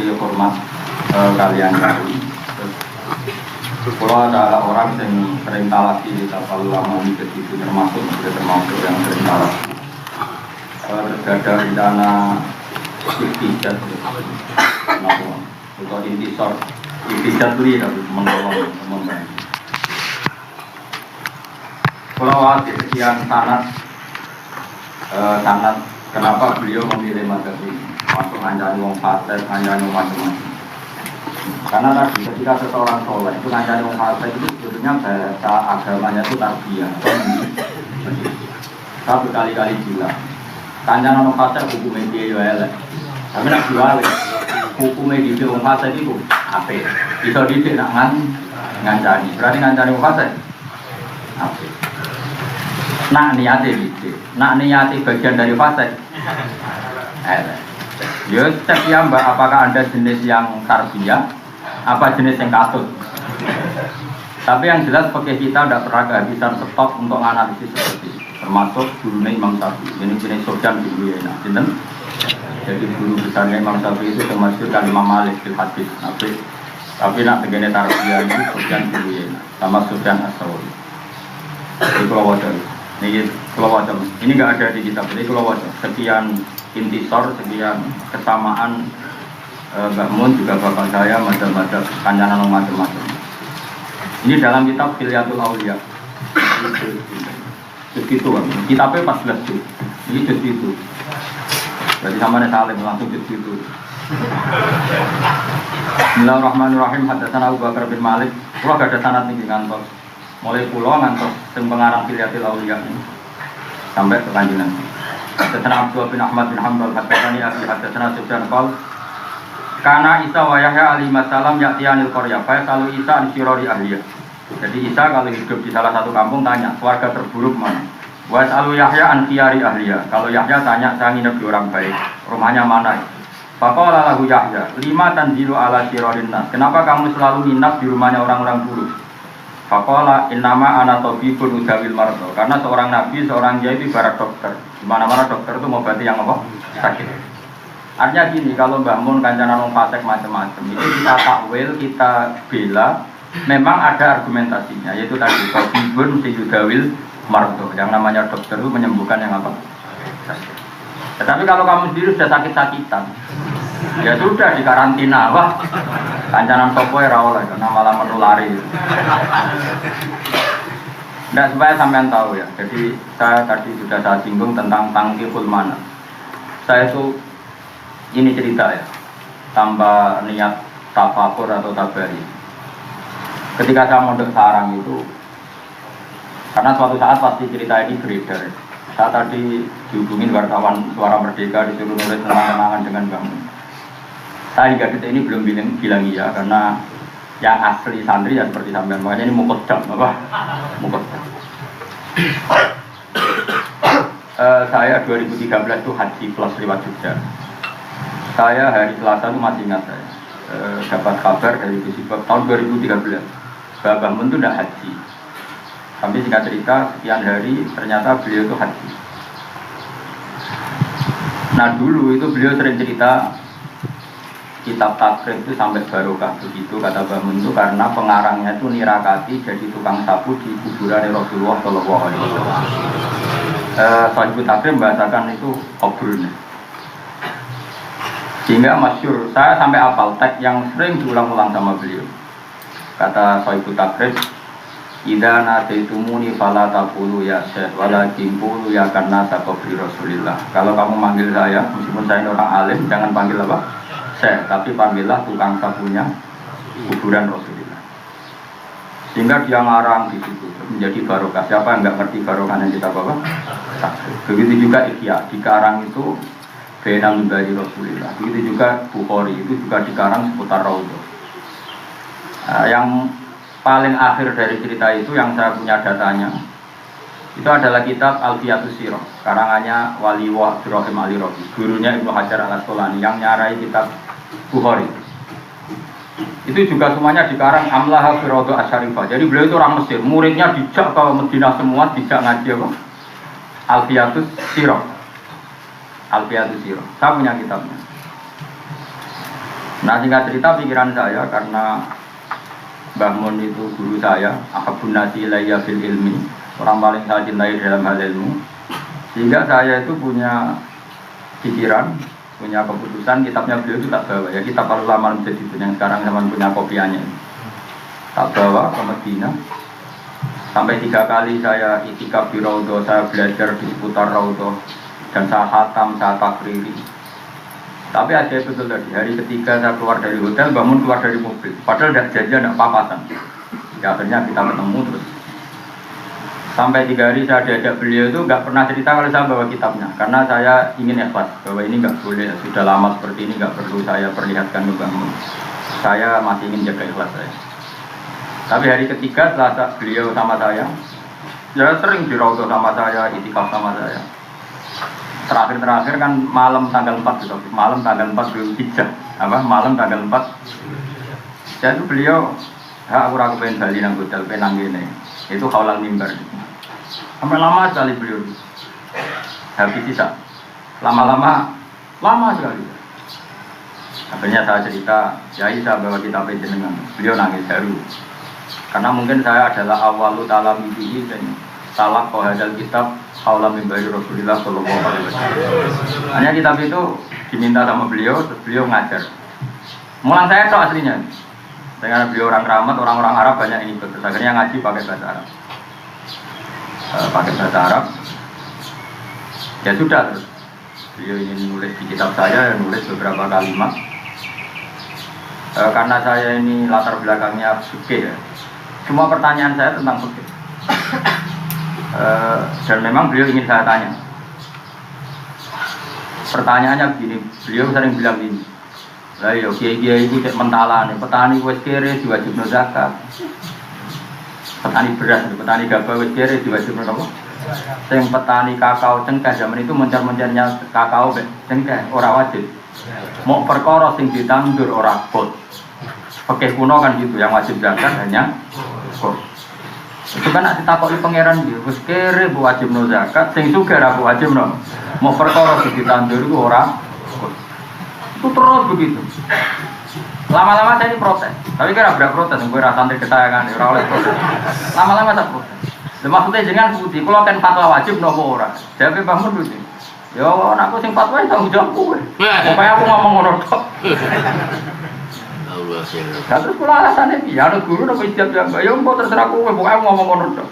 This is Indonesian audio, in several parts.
beliau hormat kalian kali. Kalau ada orang yang sering talaki di kapal lama di situ termasuk yang sering talaki. Tergada rencana istijat, atau intisor istijat beli tapi menolong teman-teman. Kalau yang sangat kenapa beliau memilih mazhab ini? Masuk ngancani wong fasik, ngancani macam-macam. Karena tadi ketika seseorang soleh itu ngancani wong fasik itu sebetulnya bahasa agamanya itu tarbiyah. Saya berkali-kali bilang, ngancani wong fasik hukumnya dia ya elek. Tapi nak jual, hukumnya dia wong fasik itu apa? Bisa didik nak ngancani. Berarti ngancani wong fasik apa? Nak niatnya didik. Nak niati bagian dari fase. Ya cek ya mbak, apakah ada jenis yang tarbiyah, apa jenis yang katut. Tapi yang jelas pakai kita tidak pernah kehabisan stok untuk analisis seperti itu. Termasuk gurunya Imam Syafi'i. Ini jenis Sofyan di dulu ya. Jadi guru besarnya Imam Syafi'i itu termasuk kan Imam Malik di hadis. Tapi nak begini tarbiyah ini Sofyan di dulu ya. Sama Sofyan As-Sawri. Jadi kalau wajar. Ini nggak ada di kitab ini. Kalau sekian intisor, sekian kesamaan Mbak Mun juga bapak saya macam-macam kancanan macam-macam. Ini dalam kitab Hilyatul Auliya. Begitu kan? Kitabnya 14 juz. Ini juz itu. Berarti sama nih salim langsung juz itu. Bismillahirrahmanirrahim. Hadatsana Abu Bakar bin Malik. Kalau gak ada sanad nih ngantos. Mulai pulau ngantos yang pengarang Hilyatul Auliya ini sampai ke Kanjeng. Hadatsana Abdullah bin Ahmad bin Hanbal hadatsani Abi hadatsana Sufyan qol kana Isa wa Yahya alaihi salam ya'tiyanil qaryah fa salu Isa an syirari ahliya. Jadi Isa kalau hidup di salah satu kampung tanya keluarga terburuk mana. Wa salu Yahya an syirari ahliya. Kalau Yahya tanya saya nginep di orang baik, rumahnya mana? Faqala lahu Yahya, lima tanzilu ala syirarin nas. Kenapa kamu selalu nginap di rumahnya orang-orang buruk? Faqala innama ana tabibun udawil mardo. Karena seorang nabi, seorang kiai itu ibarat dokter. Di mana-mana dokter itu mengobati yang apa? Sakit. Artinya gini, kalau Mbah Mun kancana wong fasik macam-macam, itu kita takwil, kita bela, memang ada argumentasinya, yaitu tadi tabibun udawil mardo. Yang namanya dokter itu menyembuhkan yang apa? Sakit. Tetapi kalau kamu sendiri sudah sakit-sakitan, ya sudah di karantina, wah kancanan sopo ya rawol aja, malah menulari. Tidak supaya sampean tahu ya. Jadi saya tadi sudah saya singgung tentang tangkihul mana. Saya itu ini cerita ya, tanpa niat tafakur atau tabari. Ketika saya mondok sarang itu, karena suatu saat pasti cerita ini beredar. Saya tadi dihubungin wartawan Suara Merdeka disuruh nulis kenangan dengan kamu. Saya hingga detik ini belum bilang iya karena yang asli santri ya seperti sampean, makanya ini mukodam apa? Mukodam. Saya 2013 itu haji plus lewat Jogja. Saya hari Selasa itu masih ingat saya dapat kabar dari Gus Ibab tahun 2013 Mbah Mun itu tidak haji. Kami singkat cerita sekian hari ternyata beliau itu haji. Nah dulu itu beliau sering cerita kitab takrib itu sampai barokah begitu kata Mbah Mun itu karena pengarangnya itu nirakati jadi tukang sapu di kuburan Rasulullah Shallallahu Alaihi Wasallam. Sahibul takrib membahasakan itu obrolnya. Sehingga masyhur, saya sampai hafal teks yang sering diulang-ulang sama beliau. Kata Sahibul takrib, idza nataitumuni fala taqulu ya syekh walakin qulu ya karna sabri Rasulillah. Kalau kamu manggil saya, meskipun saya orang alim, jangan panggil apa? Syekh, tapi panggillah tukang sapunya kuburan Rasulillah. Sehingga dia ngarang di situ menjadi barokah. Siapa yang enggak ngerti barokah yang kita bawa? Begitu juga Ihya, dikarang itu Bena Mimbari Rasulillah. Begitu juga Bukhari itu juga dikarang seputar Raudhah. Yang paling akhir dari cerita itu yang saya punya datanya itu adalah kitab Alfiyatus Sirah karangannya Waliwa Abdurrahim Al-Rabi, gurunya Ibnu Hajar Al-Asqalani yang nyarai kitab Bukhari. Itu juga semuanya dikarang Amlaha Firadu Asyarifah. Jadi beliau itu orang Mesir, muridnya dijak ke Madinah semua, dijak ngaji apa? Alfiyatus Sirah. Alfiyatus Sirah. Saya punya kitabnya. Nah singkat cerita pikiran saya karena Mbah Mun itu guru saya, ahabun nasi ilayya fil ilmi, orang paling saya cintai dalam hal ilmu. Sehingga saya itu punya pikiran, punya keputusan, kitabnya beliau itu tak bawa. Ya kitab Al-Ulama Al-Jadid yang sekarang zaman punya kopiannya. Tak bawa ke Madinah. Sampai 3 kali saya itikaf di Raudhah, saya belajar di seputar Raudhah dan saya khatam, saya takriri. Tapi ada betul tadi, hari ketiga saya keluar dari hotel, bangun keluar dari mobil. Padahal tidak janjian, tidak papasan. Ya, akhirnya kita ketemu terus. Sampai 3 hari saya diajak beliau itu nggak pernah cerita kalau saya bawa kitabnya. Karena saya ingin ikhlas, bahwa ini nggak boleh, sudah lama seperti ini nggak perlu saya perlihatkan ke bangun. Saya masih ingin jaga ikhlas saya. Tapi hari ketiga setelah beliau sama saya, ya sering di Raudhah sama saya, itikaf sama saya. Terakhir kan malam tanggal 4 gitu, malam tanggal 4 Dzulhijjah, malam tanggal 4. Jadi beliau, aku pengen bali nang hotel, penang gini, itu kaulang mimbar. Sampai lama sekali beliau, habis sisa, lama sekali. Akhirnya saya cerita, Yai saya bawa kitab jenengan, beliau nangis haru, karena mungkin saya adalah awalu ta'ala mimpi dan salah kohadal kitab. Kaulah mimbari Rasulullah Sallallahu Alaihi Wasallam. Hanya kitab itu diminta sama beliau, terus beliau ngajar. Mulang saya itu aslinya. Dengan beliau orang keramat, orang-orang Arab banyak ini ikut. Akhirnya ngaji pakai bahasa Arab. Pakai bahasa Arab. Ya sudah terus. Beliau ingin nulis di kitab saya, nulis beberapa kalimat. Karena saya ini latar belakangnya fikih ya. Semua pertanyaan saya tentang fikih. Dan memang beliau ingin saya tanya. Pertanyaannya begini, beliau sering bilang ini, lah yo kiai-kiai itu cek mentalan, petani wis kere diwajibno zakat. Petani beras, petani gabah wis kere diwajibno apa? Sing petani kakao cengkeh zaman itu mencar-mencarnya kakao cengkeh ora wajib. Mau perkara sing ditandur ora bot. Pakai kuno kan gitu, yang wajib zakat hanya bot. Itu kan nak ditakoki pangeran dia, wis kere bu wajib no zakat, sing juga ra wajib no. Mau perkara sing ditandur itu ora. Itu terus begitu. Lama-lama saya ini protes. Tapi kira berapa protes, gue rasa santri ketayangan, ora oleh protes. Lama-lama saya protes. Maksudnya jangan putih, kalau kan fatwa wajib no ora. Jadi bangun dulu. Yo, anakku sing fatwa tanggung jawab kowe. Pokoknya aku ngomong ngono tok. Terus kula alasane piye? Ana guru napa ijab jam. Ya mbok terserah kowe, pokoke ngomong ngono tok.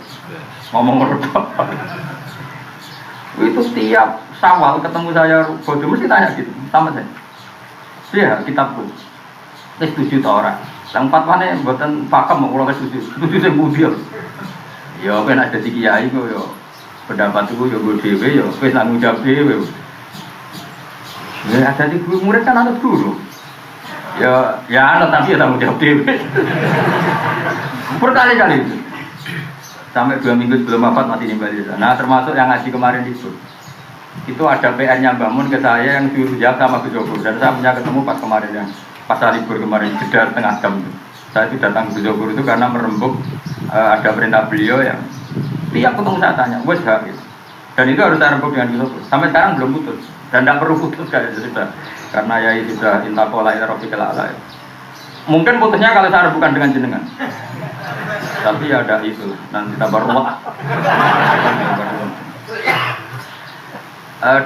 Ngomong ngono tok. Itu setiap Syawal ketemu saya bodoh mesti tanya gitu sama saya. Iya, kitabku. Wis setuju ta ora? Sang fatwane mboten pakem kula wis setuju. Setuju sing pundi ya? Ya ben ada di kiai kok ya. Pendapatku ya nggo dhewe ya wis tanggung jawab dhewe. Ya ada di guru murid kan ana guru. Ya anak tapi ya tanggung jawab dewe. Berkali-kali itu. Sampai 2 minggu sebelum wafat mati di Bali. Nah termasuk yang ngaji kemarin itu ada PR-nya Mbah Mun ke saya yang suruh jawab sama Gus Joko. Dan saya punya ketemu pas kemarin yang pas libur kemarin jeda setengah jam itu. Saya itu datang ke Gus Joko itu karena merembuk ada perintah beliau yang tiap ketemu saya tanya, wes gak gitu. Dan itu harus saya rembuk dengan Gus Joko. Sampai sekarang belum putus dan tidak perlu putus kayak sudah. Karena ya sudah intakola ila rabbikal a'la. Mungkin putusnya kalau saya bukan dengan jenengan. Tapi ada itu nanti kita baru.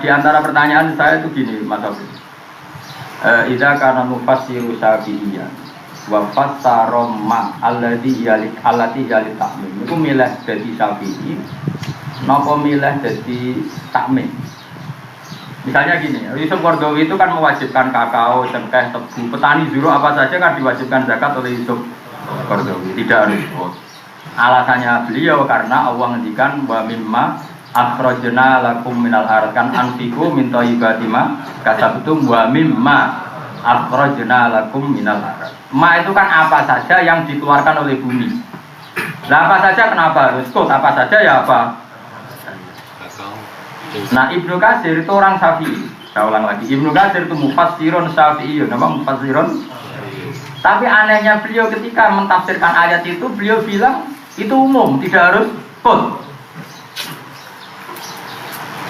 Di antara pertanyaan saya itu gini, Mas Abi. Idza kana mufassiru syafi'iyyan wa fassara ma allati yalik ta'mim. Itu milih jadi syafi'i, napa milih jadi takmim. Misalnya gini, Yusuf Qaradawi itu kan mewajibkan kakao, cengkeh, tebu, petani zuro apa saja kan diwajibkan zakat oleh Yusuf Qaradawi, tidak harus bot. Alasannya beliau karena Allah ngendikan wa mimma akhrajna lakum minal ardh, kan anfiqu min thayyibati ma kasabtum wa mimma akhrajna lakum minal ardh. Ma itu kan apa saja yang dikeluarkan oleh bumi. Lah apa saja kenapa harus kok apa saja ya apa? Nah Ibnu Katsir itu orang Syafi'i. Saya ulang lagi, Ibnu Katsir itu mufassirun Syafi'i, nama mufassirun. Tapi anehnya beliau ketika mentafsirkan ayat itu, beliau bilang itu umum, tidak harus kul.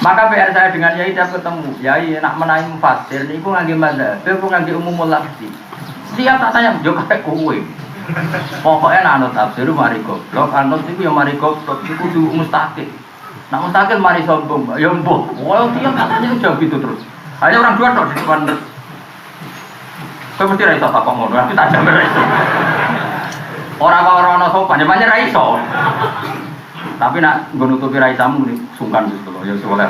Maka PR saya dengan Yai tiap ketemu, Yai nak menaik mufassir, ini aku ngangge mazhab, aku ngangge umumul lafzi. siap tak tanya, yo kayak kowe. Pokoknya anut tafsir mari goblok, anut iku ya mari goblok, iku kudu mustaqil. Nah mustaqil mari sombong, ya mbok. Wah, tiap katanya jawab gitu terus. Hanya orang dua tok di depan. Kowe mesti ra iso takok ngono, tapi tak jamin ra iso. Ora kok ora ono sopan, nyamane ra iso. Tapi nak nggo nutupi ra isamu sungkan Gusti Allah, ya soleh.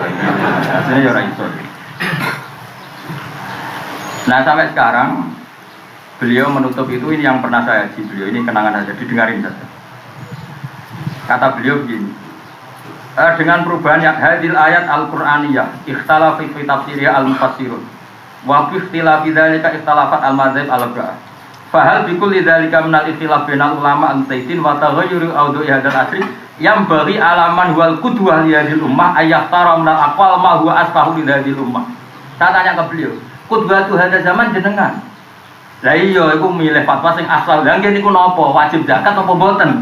Asline ya ra iso. Nah sampai sekarang beliau menutup itu, ini yang pernah saya ji beliau, ini kenangan saja, didengarin saja. Kata beliau begini, dengan perubahan yang hadil ayat al-Qur'aniyah ikhtalafi fi tafsiriyah al-mufassirun wa fi ikhtilafi dzalika ikhtalafat al-madzhab al-arba'ah fahal bikul lidzalika minal ikhtilaf bainal ulama al-mustahidin wa taghayyur awdu'i hadzal asri yang bagi alaman wal qudwah li hadil ummah ayahtara minal aqwal ma huwa asfahu li hadil ummah. Saya tanya ke beliau, qudwah tu hadzal zaman jenengan. Lah iya iku milih fatwa sing asal. Lah nggih niku napa? Wajib zakat apa mboten?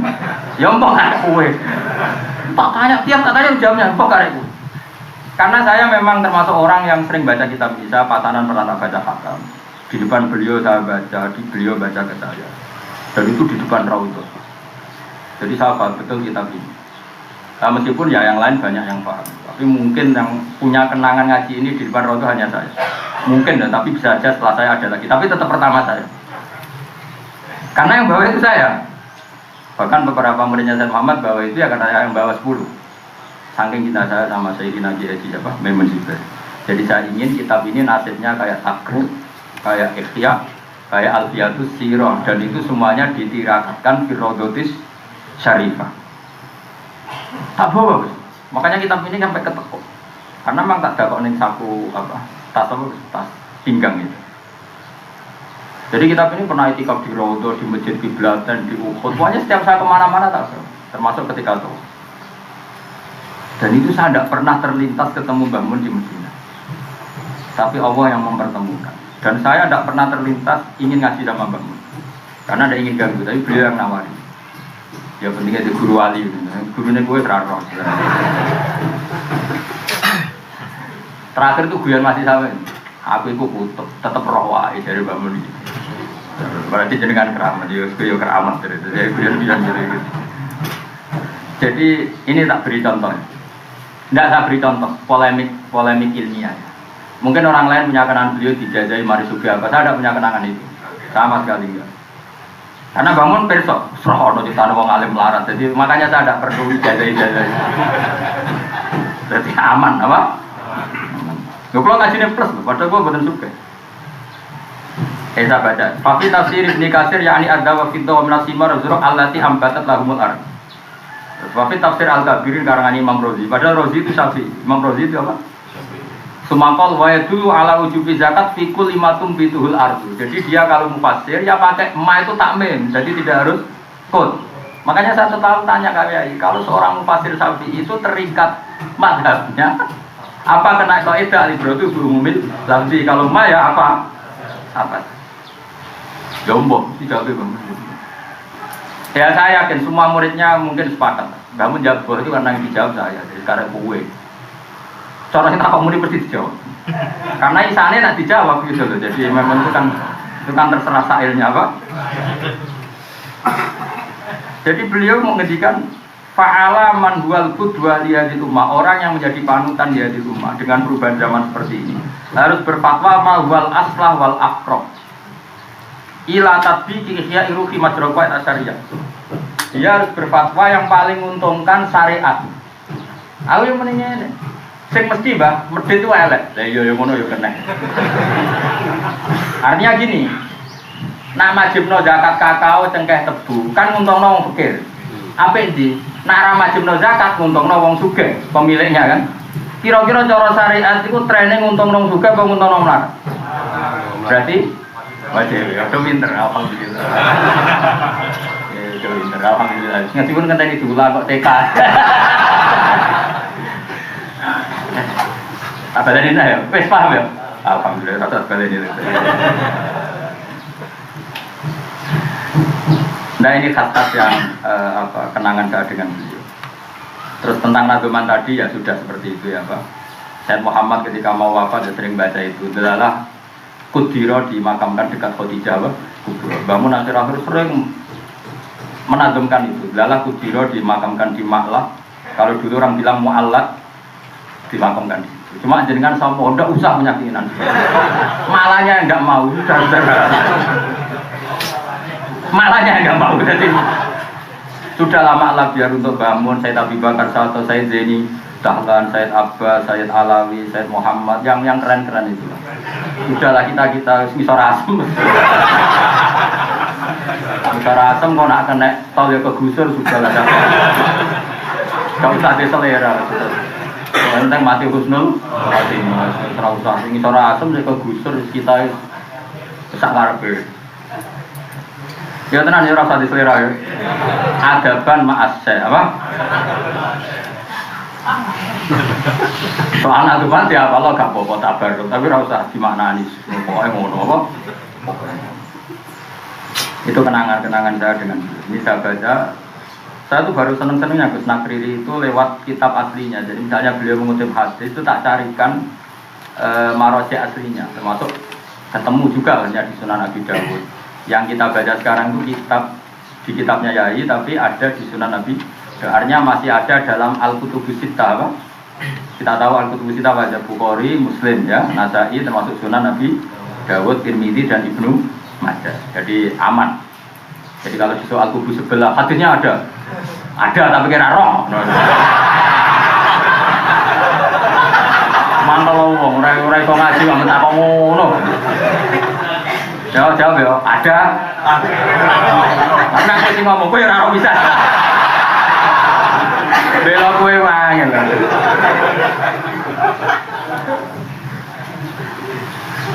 Ya mbok arek kowe. Tak tanya, tiap tak tanya jawabnya, mbok arek kowe. Karena saya memang termasuk orang yang sering baca kitab bisa, patanan pernah baca hakam. Di depan beliau saya baca, beliau baca ke saya. Dan itu di depan Raudhah. Jadi saya paham betul kitab ini. Nah, meskipun ya yang lain banyak yang paham. Tapi mungkin yang punya kenangan ngaji ini di depan Raudhah hanya saya. Mungkin ya, tapi bisa saja setelah saya ada lagi. Tapi tetap pertama saya. Karena yang bawa itu saya. Bahkan beberapa muridnya Zaid Muhammad bawa itu ya karena saya yang bawa 10. Saking cinta saya sama Sayyidina Haji siapa? Maimun Zubair. Jadi saya ingin kitab ini nasibnya kayak Takrib, kayak Ikhya, kayak Alfiyatus Sirah, dan itu semuanya ditirakatkan fi Raudhatis Syarifah. Tak bawa, makanya kitab ini sampai ke teko. Karena memang tak ada kok ning saku tas pinggang itu. Jadi kitab ini pernah itikaf di Raudhah, di Masjid Qiblatan, di Uhud. Pokoknya setiap saya kemana-mana tak tahu, termasuk ketika itu. Dan itu saya tidak pernah terlintas ketemu Mbah Mun di Medina. Tapi Allah yang mempertemukan. Dan saya tidak pernah terlintas ingin ngasih sama Mbah Mun. Karena tidak ingin ganggu, tapi beliau yang nawari. Ya pentingnya di guru wali, gurunya gue terarok. Terakhir itu guyon masih sama. Aku itu kutub, tetap roh wae dari Mbah Mun. Berarti jenengan keramat, yo keramat dari itu. Jadi guyon-guyon gitu. Jadi ini tak beri contoh. Tidak saya beri contoh polemik ilmiah. Mungkin orang lain punya kenangan beliau dijajahi mari sugi apa. Saya tidak punya kenangan itu, sama sekali enggak. Karena bangun besok, serono di tanah wong alim melarat. Jadi makanya saya tidak perlu dijajahi. Jadi aman, apa? Gue pulang ngajinya plus, padahal gue betul suka. Saya baca. Fafi tafsir Ibnu Katsir yakni ada wa fidda wa minasimar zuruk allati ambatat lahumul ard. Wafi tafsir Al-Kabirin karangan Imam Razi. Padahal Razi itu Syafi'i. Imam Razi itu apa? Sumakol wa yadulu ala wujubi zakat fi kulli ma tumbituhul ardu. Jadi dia kalau mufassir ya pakai ma itu takmim. Jadi tidak harus kod. Makanya saya selalu tanya kalian, kalau seorang mufassir Syafi'i itu terikat mazhabnya, apa kena kaidah al-ibratu bi umumil lafzi? Kalau ma ya apa? Apa? Jomblo tidak bebas. Ya saya yakin semua muridnya mungkin sepakat. Kamu jawab bahwa itu karena yang dijawab saya, jadi karena kue. Cara kita kamu ini pasti dijawab. Karena isane nak dijawab gitu loh. Jadi memang itu kan terserah sailnya apa. Jadi beliau menghentikan fa'ala man huwal qudwa li hadhihi ummah, orang yang menjadi panutan di hadhihi ummah dengan perubahan zaman seperti ini harus berfatwa ma huwal aslah wal aqrab ila tatbiqi ihya ruhi majraqat asyariyah. Dia harus berfatwa yang paling menguntungkan syariat. Aku yang menanya ini sing mesti mbah medhit itu elek. Lah iya ya ngono ya kena. Artinya gini, nak majibno zakat kakao cengkeh tebu kan nguntungno wong fakir. Apik ndi? Nak ra majibno zakat nguntungno wong sugih, pemiliknya kan. Kira-kira cara syariat itu training nguntungno wong sugih apa nguntungno melarat? Berarti wajib ya, udah pinter, alhamdulillah. Ya, udah pinter, alhamdulillah. Ngasih pun kan tadi diulang kok TK. Apa tadi ya? Wes paham ya? Alhamdulillah, rata sekali ini. Nah ini khas-khas yang kenangan saya dengan beliau. Terus tentang nazuman tadi ya sudah seperti itu ya Pak. Sayyid Muhammad ketika mau wafat ya sering baca itu. Adalah Kudiro dimakamkan dekat Khadijah, kubur. Bangun akhir-akhir sering menadumkan itu. Lala Kudiro dimakamkan di Maklah. Kalau dulu orang bilang mu'allad dimakamkan di situ. Cuma jenengan sama tidak usah menyakinan. Malahnya enggak mau, sudah. Malahnya enggak mau. Jadi sudah lama lah biar untuk bangun Said Abi Bakar Sato, Said Zeni, Dahlan, Said Abbas, Said Alawi, Said Muhammad, yang keren-keren itu. Sudahlah kita misor asem. Misor asem kok nak kena tol ya kegusur sudahlah. Gak usah diselera. Penting mati husnul khotimah. Ora usah sing misor asem sing kegusur kita sak karepe. Ya tenan ya ora usah diselera ya. Adaban ma'as apa? Soalnya adaban ya kalau gak apa-apa tabaruk, tapi ora usah dimaknani pokoke ngono apa? Itu kenangan-kenangan saya dengan ini saya baca. Saya tuh baru seneng-senengnya Gus Nakriri itu lewat kitab aslinya. Jadi misalnya beliau mengutip hadis itu tak carikan maroji aslinya, termasuk ketemu juga hanya di Sunan Abi Dawud. Yang kita baca sekarang itu di kitabnya Yai, tapi ada di Sunan Abi. Artinya masih ada dalam Al-Kutubus Sittah apa? Kita tahu Al-Kutubus Sittah ada Bukhari, Muslim ya, Nasai termasuk Sunan Abi Dawud, Tirmidzi dan Ibnu Majah. Jadi aman. Jadi kalau di soal kubu sebelah hadisnya ada tapi kira roh. Mantel wong ora iso ngaji kok mentak ngono. Jawab ya, ada. Karena aku sing ngomong kowe ora bisa. Bela kowe wae lho.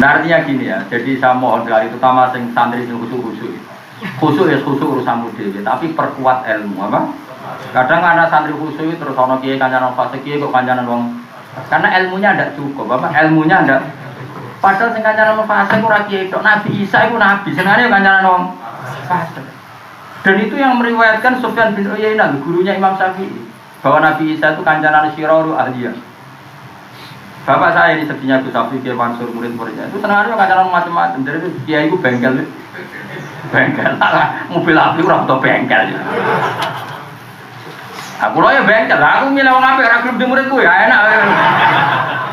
Nah, artinya gini ya, jadi saya mohon dari terutama santri yang khusyuk ya khusyuk urusanmu dewe, tapi perkuat ilmu apa? Kadang ada santri khusyuk terus ono kiai kancanan fase kiai kok kancanan wong karena ilmunya ndak cukup, apa? Ilmunya ndak. Padahal sing kancanan fase ora kiai tok, Nabi Isa iku nabi, senengane kancanan wong fase. Dan itu yang meriwayatkan Sufyan bin Uyainah, gurunya Imam Syafi'i, bahwa Nabi Isa itu kancanan Syiraru Ahliyah. Bapak saya ini sedihnya Gus Safi, Kiai Mansur, murid-muridnya itu senang aja kancanan macam-macam. Jadi Kiai itu bengkel lah, mobil api orang atau bengkel. Aku loh ya bengkel, aku milih orang api, orang grup di muridku ya enak.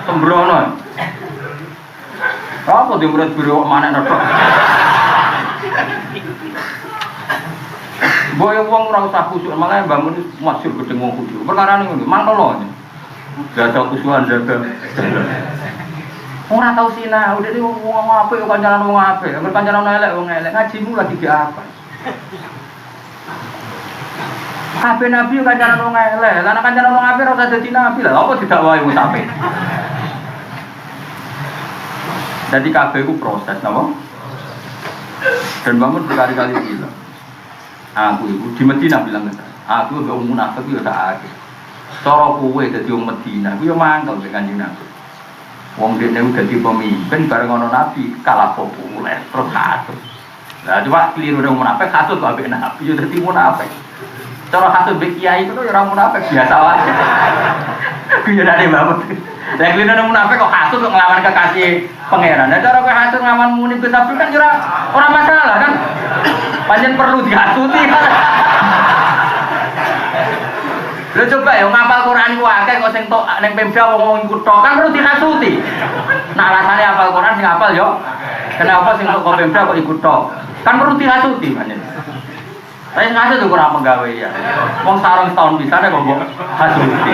Sembrono. Apa di murid biru mana nopo? Boy uang orang usah khusyuk, malah yang bangun masyhur gedeng wong khusyuk. Perkara ini mangkel loh. Jaga kusuhan, jaga orang tahu sih nah, udah ini ngomong apa ya kancanan ngomong apa ya kancanan elek ngajimu lagi di apa kabeh nabi kancanan ngomong elek karena kancanan ngomong apa rasa jadi nabi lah apa tidak wae sampai jadi kabeh itu proses apa dan bangun berkali-kali bilang aku itu di Medina bilang aku gak munafik itu tak ada cara kowe dadi wong Medina ku yo mangkel mek Kanjeng Nabi. Wong dekne dadi pemimpin bareng ana Nabi kalah populer terus katut. Lah coba keliru wong munafik katut kok ambek Nabi yo dadi munafik. Cara katut mek kiai itu yo ora munafik biasa wae. Kuwi dari bapak. Lah keliru wong munafik kok katut kok nglawan kekasih pangeran. Lah cara kowe katut ngawan muni Gus Abdul kan ora masalah kan. Pancen perlu dihatuti. Lho coba ya ngapal Quran ku akeh kok sing tok ning Pemda wong ikut tok kan perlu dihasuti. Nah alasane hafal Quran sing hafal yo. Kenapa sing tok Pemda kok ikut tok? Kan perlu dihasuti pancen. Saya ngasih tuh kurang penggawe ya. Wong sarung setahun bisa kok mbok hasuti.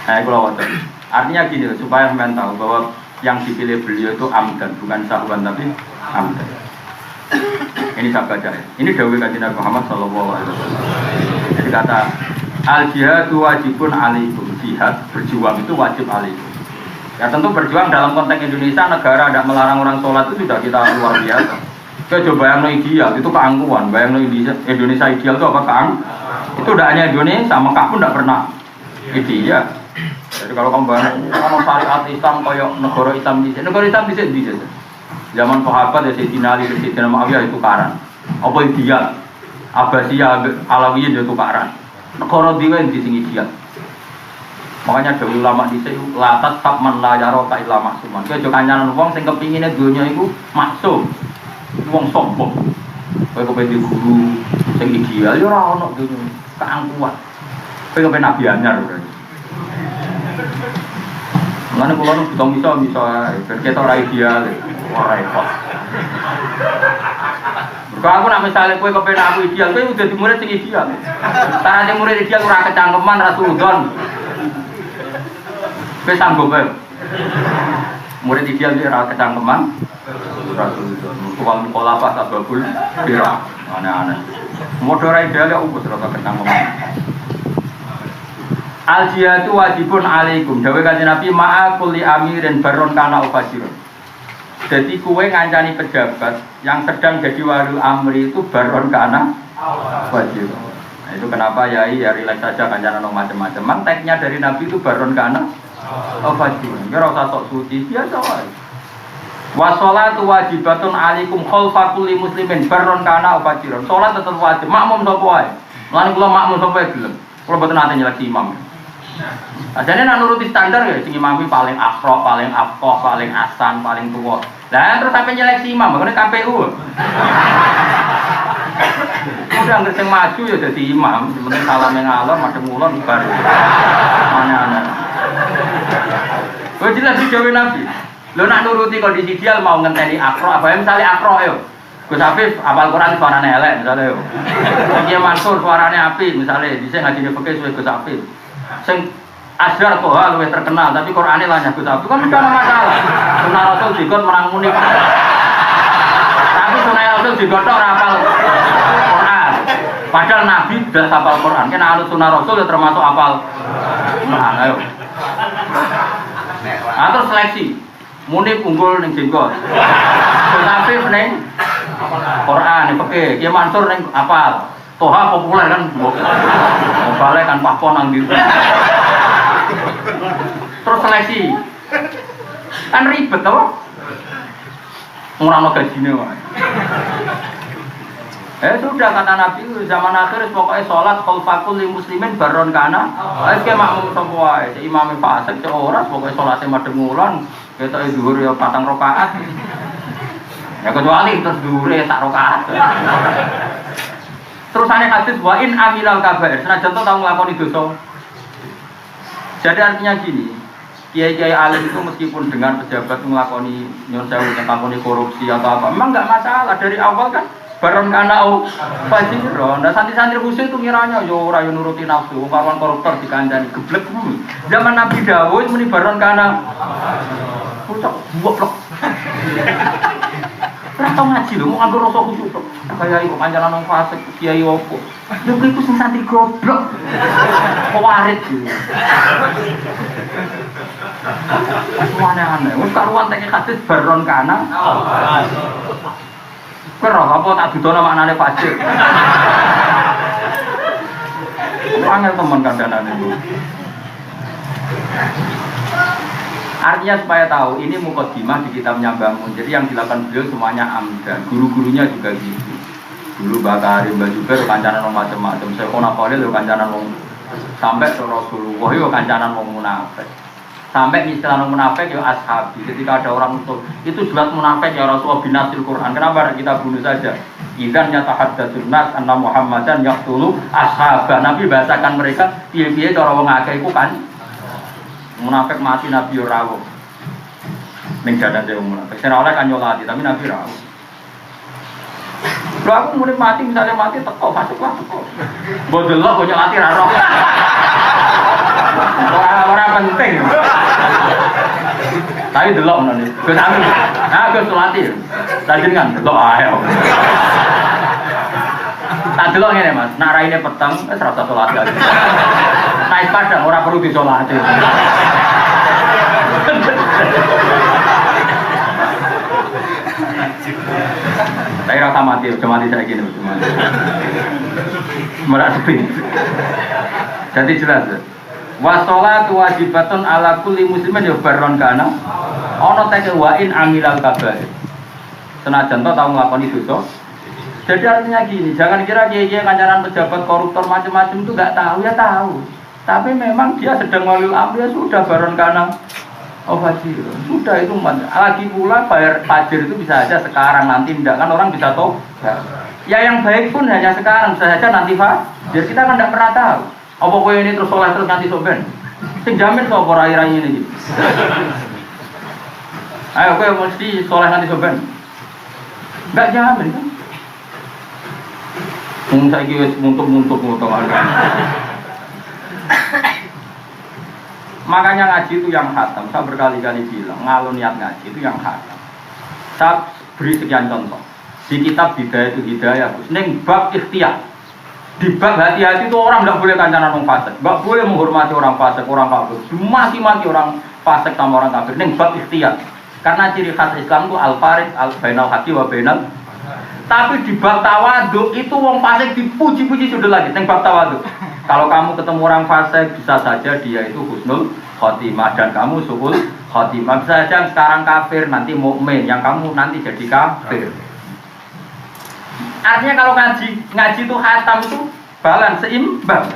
Nah, kalau wonten. Artinya gini supaya sampean tahu bahwa yang dipilih beliau itu amdan bukan sahwan tapi amdan. Ini saya baca ya. Ini dawuh Kanjeng Nabi Muhammad sallallahu alaihi wasallam. Jadi kata al jihadu wajibun alaikum. Jihad berjuang itu wajib alaikum. Ya tentu berjuang dalam konteks Indonesia negara tidak melarang orang sholat itu sudah kita luar biasa. Kita coba bayangno ideal itu keangkuhan. Bayangno Indonesia ideal itu apa itu tidak hanya Indonesia, Mekah pun tidak pernah ideal. Jadi kalau kamu bayangno syariat Islam kayak negara Islam di sini. Zaman sahabat ya Sayyidina Ali, Sayyidina Muawiyah itu tukaran. Apa ideal? Abbasiyah, Alawiyah itu tukaran. Negara diwen di sini ideal. Makanya ada ulama di sini latat tak man la yaro ka illa maksuman. Kowe aja kancanan wong sing kepingine donya iku maksum. Wong sombong. Kowe kepen guru sing ideal ya ora ono donya. Keangkuhan. Kowe kepen nabi anyar berarti. Mulane kula nu butuh bisa ben ketok ora ideal. Ora repot. Kalau aku nak misalnya kowe kepen aku ideal, kowe udah di murid sing ideal. Tarane murid ideal ora kecangkeman ra sudon. Kowe sanggup bae. Murid ideal dia ora kecangkeman ora sudon. Tukang sekolah pas babul pira. Aneh-aneh. Modho ora ideal ya ubus ora kecangkeman. Al-jihadu wajibun alaikum. Dawuh Kanjeng Nabi ma'a kulli amirin baron kana ufajirun. Jadi kue ngancani pejabat yang sedang jadi wali amri itu baron kana wajib. Nah, itu kenapa yai ya relax saja kancanan macam-macam. Memang teksnya dari Nabi itu baron kana wajib. Ora usah sok suci biasa wae. Wa sholatu wajibatun alaikum khalfa kulli muslimin baron kana wajib. Salat tetep wajib. Makmum sapa wae. Lan kula makmum sapa gelem. Kula mboten nate nyeleki imam. Ajane nak nuruti standar ya, sing imami paling afro, paling afqah, paling asan, paling tua. Lah terus sampai nyeleksi imam, makanya KPU. Udah nggak sing maju ya jadi imam, sebenarnya salam yang ngalor, madem ngulon baru. Mana-mana. Wah jelas dijawab Nabi. Lo nak nuruti kondisi ideal mau ngenteni afro, apa ya misalnya afro yo. Gus Afif apal Quran suarane elek misalnya yo. Kiai Mansur suarane api misalnya, bisa ngajine fikih suwe Gus Afif. Sing Asyar Toha lebih terkenal, tapi Qur'annya lah nyebut aku kan tidak ada masalah. Sunnah Rasul dikot menang munik. Tapi Sunnah Rasul dikot rapal Qur'an. Padahal Nabi sudah hafal Qur'an. Kena alus Sunnah Rasul ya termasuk hafal Qur'an. Ayo. Atau seleksi. Munik unggul ning jenggot. Tapi ning Qur'an oke, Kiai Mansur ning hafal. Toha populer kan. Balik kan Pak Ponang gitu. Terus seleksi kan ribet tau ngurang gajine wae. Sudah kata Nabi zaman akhir pokoknya sholat khalfaqul lil muslimin baron kana ke makmum sapa wae imam fasik cek ora pokoknya salate madhep ngulon ketoke zuhur ya 4 rakaat ya kecuali terus dhuwure sak rakaat. Terusane hadis wa in amilal kabair senajan to tau nglakoni dosa. Jadi artinya gini, kiai-kiai alim itu meskipun dengan pejabat melakoni nyuwun sewu melakoni korupsi atau apa, memang nggak masalah dari awal kan baron kana fajiro. Nah santri-santri khusus itu ngiranya yo ora yo nuruti nafsu, kawan koruptor dikandani geblek bumi. Zaman Nabi Dawud muni baron kana pucuk goblok. Ora tau ngaji lho, mau nganggo rasa khusyuk tok. Kaya iku kancanan wong fasik, kiai opo. Lha iku sing santri goblok. Kok warit iki. Aneh-aneh. Wis karuan tek hadis baron kana. Kira apa tak dudono maknane fajir. Angel teman kandanan itu. Artinya supaya tahu ini mukadimah di kitabnya Bangun. Jadi yang dilakukan beliau semuanya amdan. Guru-gurunya juga gitu. Dulu Bakari, Mbak Jubair kancanan macam-macam. Saya kona kali lo kancanan sampai ke Rasulullah yo kancanan munafik. Sampai istilah munafik yo ashabi. Ketika ada orang itu jelas munafik ya Rasulullah binasil Quran. Kenapa kita bunuh saja? Idzan yatahaddatsun nas anna Muhammadan yaqtulu ashaban. Nabi bahasakan mereka piye-piye cara wong akeh iku kan munafik mati Nabi rawuh. Ning dadan dhewe munafik. Ora oleh kan nyolati tapi Nabi rawuh. Lho aku mulai mati misalnya mati teko masuklah teko. Mbok delok kok nyolati ra roh. Ora penting. Tapi delok ngono iki. Gus Amin. Ah Gus nyolati. Tajingan delok ae. Tak delok ngene Mas, nak raine peteng wis ora usah salat lagi. Naik padang ora perlu disolati. Saya rasa mati, cuma mati saya gini, cuma merasa jadi jelas. Washolatu wajibatun ala kulli muslimin ya baron kana. Ono teke wa in amilal kabair. Senajan to tau nglakoni dosa. Jadi artinya gini, jangan kira kiai-kiai kancanan pejabat koruptor macam-macam itu enggak tahu ya tahu. Tapi memang dia sedang walil amri, ya sudah baron karena fajir. Sudah itu lagi pula bayar fajir itu bisa saja sekarang, nanti tidak kan orang bisa tahu. Ya yang baik pun hanya sekarang, bisa saja nanti fajir. Kita kan tidak pernah tahu. Apa kowe ini terus soleh terus nanti soben? Sing jamin kok ora rai ini. Ayo kowe mesti soleh nanti soben. Enggak jamin kan? Mung saiki wis muntuk Makanya ngaji itu yang khatam. Saya berkali-kali bilang, ngalun niat ngaji itu yang khatam. Saya beri sekian contoh. Di kitab Bidayah itu Hidayah, ning bab ikhtiar. Di bab hati-hati itu orang tidak boleh kancanan orang fasik, tidak boleh menghormati orang fasik, orang kafir. Mati-mati orang fasik sama orang kafir. Ning bab ikhtiar. Karena ciri khas Islam itu al-farid, al-bainal haqi wa bainal. Tapi di bab tawadhu itu wong fasik dipuji-puji sudah lagi. Ning bab tawadhu. Kalau kamu ketemu orang fasik, bisa saja dia itu husnul khotimah dan kamu suhul khotimah. Bisa saja yang sekarang kafir, nanti mukmin, yang kamu nanti jadi kafir. Artinya kalau ngaji itu khatam itu balan seimbang.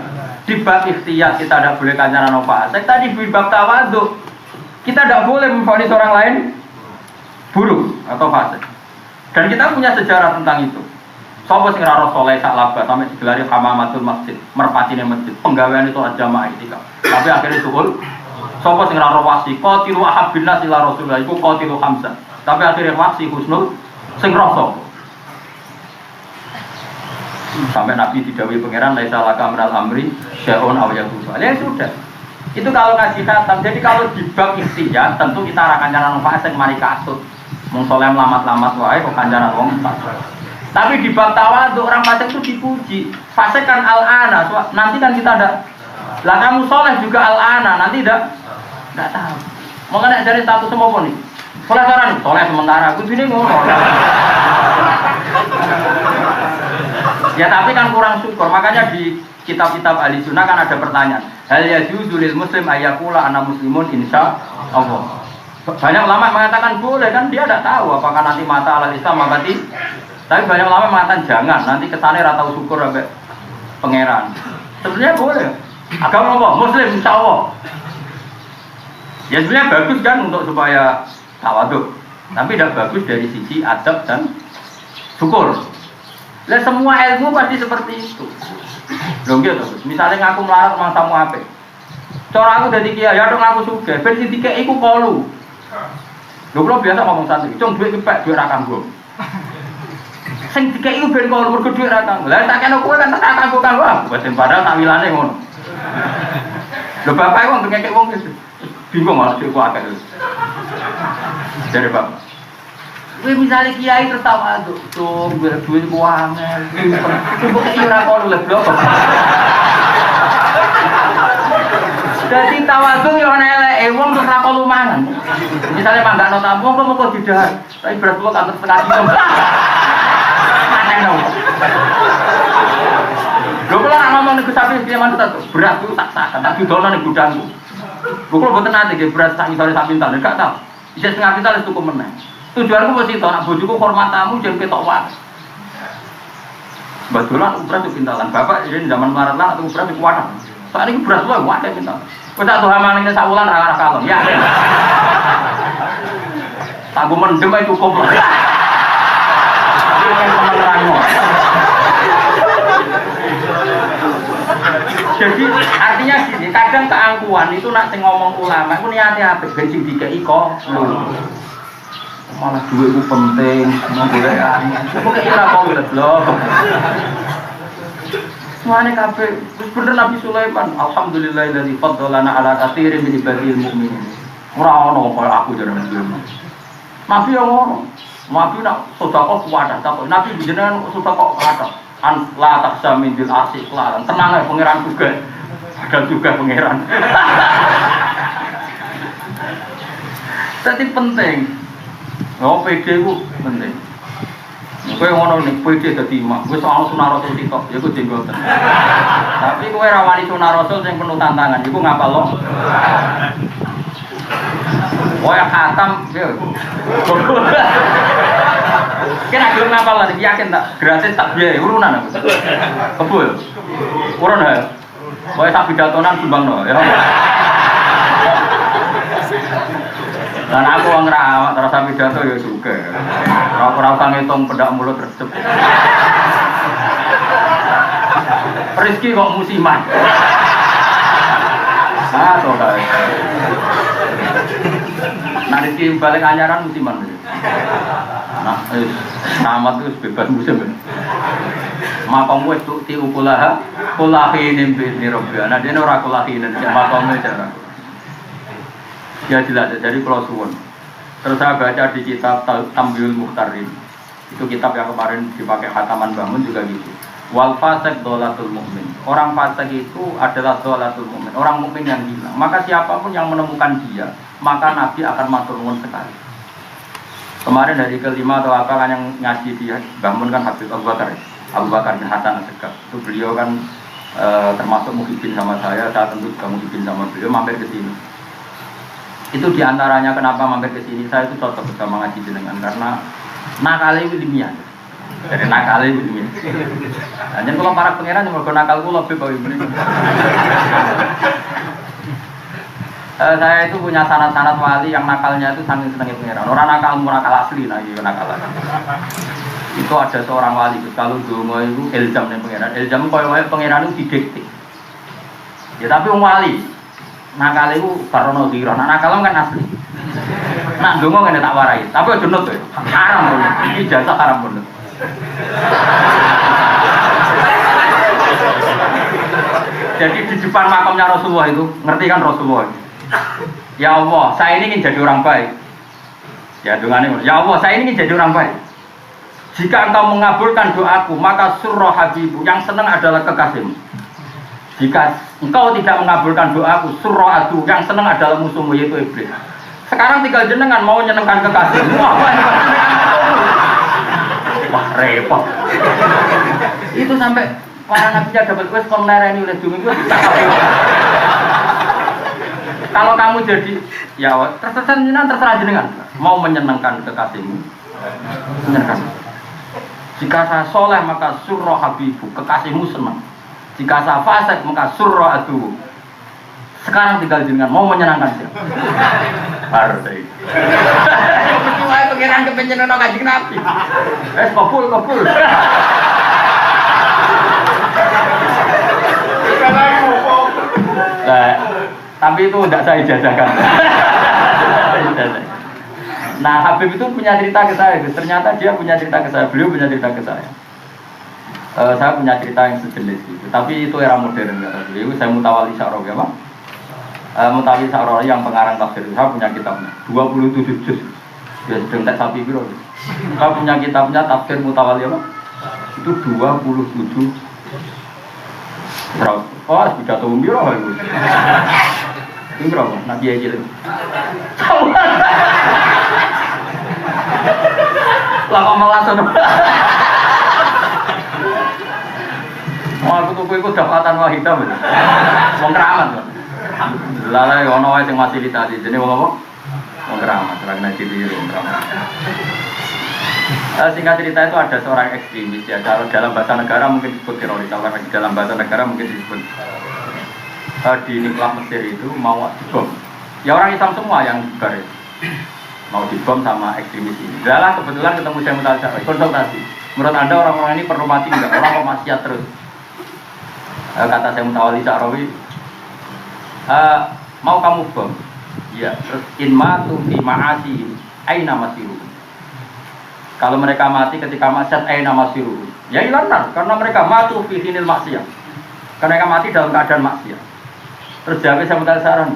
Di bab ikhtiyar kita tidak boleh kancanan orang fasik. Tadi di bab tawadhu kita tidak boleh memvonis orang lain buruk atau fasik. Dan kita punya sejarah tentang itu. Sopo sing ora soleh sak laba sampai digelari hamamatul masjid, merpatine masjid. Penggawean itu jamaah itikaf. Tapi akhirnya suhul. Sopo sing ora wasi, qatilu ahabbin nas ila Rasulillah iku qatilu Hamzah. Tapi akhirnya wasi husnul sing rasa. Sampai Nabi didhawuhi pangeran laisa laka minal amri syai'un aw yaqufa. Ya sudah. Itu kalau ngaji khatam. Jadi kalau di bab ikhtiyar tentu kita ora kancanan fasik mari kasut. Mung soleh lamat-lamat wae kok kancanan wong fasik. Tapi di bab tawadhu orang fasik itu dipuji. Fasik kan al-ana, nanti kan kita ada. Lah kamu soleh juga al-ana, nanti tidak tahu. Mau kena dari status semua pun nih. Soleh sekarang, soleh sementara. Aku sini ngono. Ya tapi kan kurang syukur. Makanya di kitab-kitab ahli sunnah kan ada pertanyaan. Hal yajuzu lil muslim ayyakula ana muslimun insya Allah. Banyak ulama mengatakan boleh kan dia tidak tahu apakah nanti mata al Islam maka tapi banyak ulama mengatakan jangan, nanti kesannya ratau syukur sampai pangeran. Sebenarnya boleh. Agama apa? Muslim insya Allah. Ya sebenarnya bagus kan untuk supaya tawadhu. Tapi tidak bagus dari sisi adab dan syukur. Lah semua ilmu pasti seperti itu. Loh gitu. Misalnya ngaku melarat mangsamu apa? Cara aku dari kiai, ya dong aku sugih. Ben sing dikek iku kolu. Lho kula biasa ngomong santri, cung duit kepek duit ra kanggo. Sing dikek iku ben kolu mergo duit ra kanggo. Lah tak kene kowe kan tak kanggo kanggo. Wes padahal tak wilane ngono. Lho bapak iku ngekek wong bingung malah sik akeh. Dari bapak. Kowe misale kiai tertawa tuh duit ku angel. Kok iki ora kolu leblok. Jadi tawadhu yo ana eleke wong terus ra kolu mangan. Misale manggakno tamu kok moko didhahar. Tapi berat kok kantor setengah kilo. Maneno. Lho kula nak ngomong nek sapi piye manut to? Berat ku tak sakan, tak didono ning gudangku. Kula mboten nate nggih berat sak ngisore sak pintal, enggak tahu. Bisa setengah pintal wis cukup meneh. Tujuanku mesti to nak bojoku hormat tamu jan ketok wae. Betulan ukuran itu pintalan. Bapak jadi zaman melarat lah atau ukuran itu kuat. Saat ini berat loh, wadah pintal. Kita tuh hamalnya sabulan arah kalon, ya. Tangguh mendem itu cukup lah. Jadi artinya gini, kadang keangkuhan itu nak ngomong ulama, aku niatnya apa? Bensin 3 iko, malah duit itu penting, mau boleh kan? Aku kira kau belum. Semuanya kafe, bener Nabi Sulaiman. Alhamdulillahilladzi faddalana ala katsirin min ibadil mu'minin. Ora ono koyo aku jare Nabi. Nabi yang ngono. Nabi nak sedekah kuwadah tak. Nabi jenengan sedekah kuwadah. An la taksa min bil asik lan. Tenang ae pangeran juga. Ada juga pangeran. Jadi penting. Oh, PD ku penting. Kowe ngono nek PD dadi imam, wis soal sunah rasul sitok, ya ku jenggoten. Tapi kowe ra wani sunah rasul sing penuh tantangan, iku ngapal lo. Kowe khatam, yo. Kena gelem ngapal lah, yakin tak? Gratis tak biaya urunan aku. Kebul. Urun ha. Kowe sak pidatonan sumbangno ya. Dan aku wong ra terus sak pidato ya suka. Ora usah ngitung pendak mulut resep. Rezeki kok musiman. Ah, toh guys. Nah, rezeki balik anyaran musiman. Nah, selamat itu bebas musim. Makom wis tukti ukulaha kulahinin bi rabbiha. Nah, dene ora kulahinin, makome cara. Ya jelas, jadi kalau suwun. Terus saya baca di kitab Tambiul Mukhtarin. Itu kitab yang kemarin dipakai Khataman Bangun juga gitu. Wal fasik dolatul mukmin. Orang fasik itu adalah dolatul mukmin. Orang mukmin yang hilang. Maka siapapun yang menemukan dia, maka Nabi akan matur nuwun sekali. Kemarin dari kelima atau apa kan yang ngaji di Bangun kan Habib Abu Bakar bin Hasan As-Segaf. Itu beliau kan termasuk muhibin sama saya tentu juga muhibin sama beliau mampir ke sini. Itu diantaranya kenapa mampir ke sini saya itu cocok bersama ngaji jenengan karena nakale ilmiah. Dari nakale ilmiah. Nah, jadi kalau para pangeran yang mergo nakal kula lebih kau ini. Saya itu punya sanad-sanad wali yang nakalnya itu saking senengnya pangeran. Orang nakal asli nah iya nakal. Itu ada seorang wali kalau donga itu ilzam ning pangeran. Ilzam koyo wae pangeran itu didikte. Ya tapi wong wali nakal itu barono zira. Nakal kan asli. Nak donga ngene tak warai. Tapi aja nut kowe. Haram kowe. Iki jasa haram banget. Jadi di depan makamnya Rasulullah itu, ngerti kan Rasulullah? Ya Allah, saya ini ingin jadi orang baik. Ya dengannya, ya Allah, saya ini ingin jadi orang baik. Jika engkau mengabulkan doaku, maka surah habibu, yang senang adalah kekasihmu. Jika engkau tidak mengabulkan doaku, surah adu, yang senang adalah musuhmu, yaitu iblis. Sekarang tinggal jenengan mau nyenengkan kekasihmu. Wah, repot. Itu sampai para nabinya dapat wes konlereni oleh dumi itu kalau kamu jadi ya terserah jenengan mau menyenangkan kekasihmu menyenangkan. Jika saya soleh maka surah habibu, kekasihmu senang. Jika saya fasik maka surah adu. Sekarang tinggal jenengan mau menyenangkan siapa? Harus itu. Cuma pengiran kepencenan Kanjeng Nabi. Kabul. Nah, tapi itu tidak saya ijazahkan. Nah, Habib itu punya cerita ke saya. Ternyata dia punya cerita ke saya. Beliau punya cerita ke saya. Saya punya cerita yang sejenis itu. Tapi itu era modern kata beliau. Saya Mutawali Sya'rawi apa? Mutawali Sya'rawi yang pengarang tafsir. Saya punya kitabnya 27 juz. Ya sedang tak sapi biro. Saya punya kitabnya tafsir Mutawali apa? Itu 27. Berapa? Oh, sudah tahu biro itu. Ini berapa? Nabi aja lagi. Lama malas tuh. Mau aku tuh ikut dapatan wahidah betul. Wong keramat tuh. Lalai ono wae sing fasilitasi. Jadi wong apa? Wong keramat. Lagi ngaji di wong keramat. Singkat cerita itu ada seorang ekstremis ya. Kalau dalam bahasa negara mungkin disebut teroris. Kalau dalam bahasa negara mungkin disebut di Niklah Mesir itu mau dibom. Ya orang Islam semua yang garis mau dibom sama ekstremis ini. Dalam kebetulan ketemu saya Mutawali konsultasi. Menurut Anda orang-orang ini perlu mati enggak? Orang kok maksiat terus? Kata saya Mutawali Sya'rawi, mau kamu bom? Ya. Terus inma tu fi ma'asi aina masiru. Kalau mereka mati ketika maksiat aina masiru. Ya ilanar karena mereka mati fi hinil maksiat. Karena mereka mati dalam keadaan maksiat. Terus jawab saya Mutawali Sya'rawi,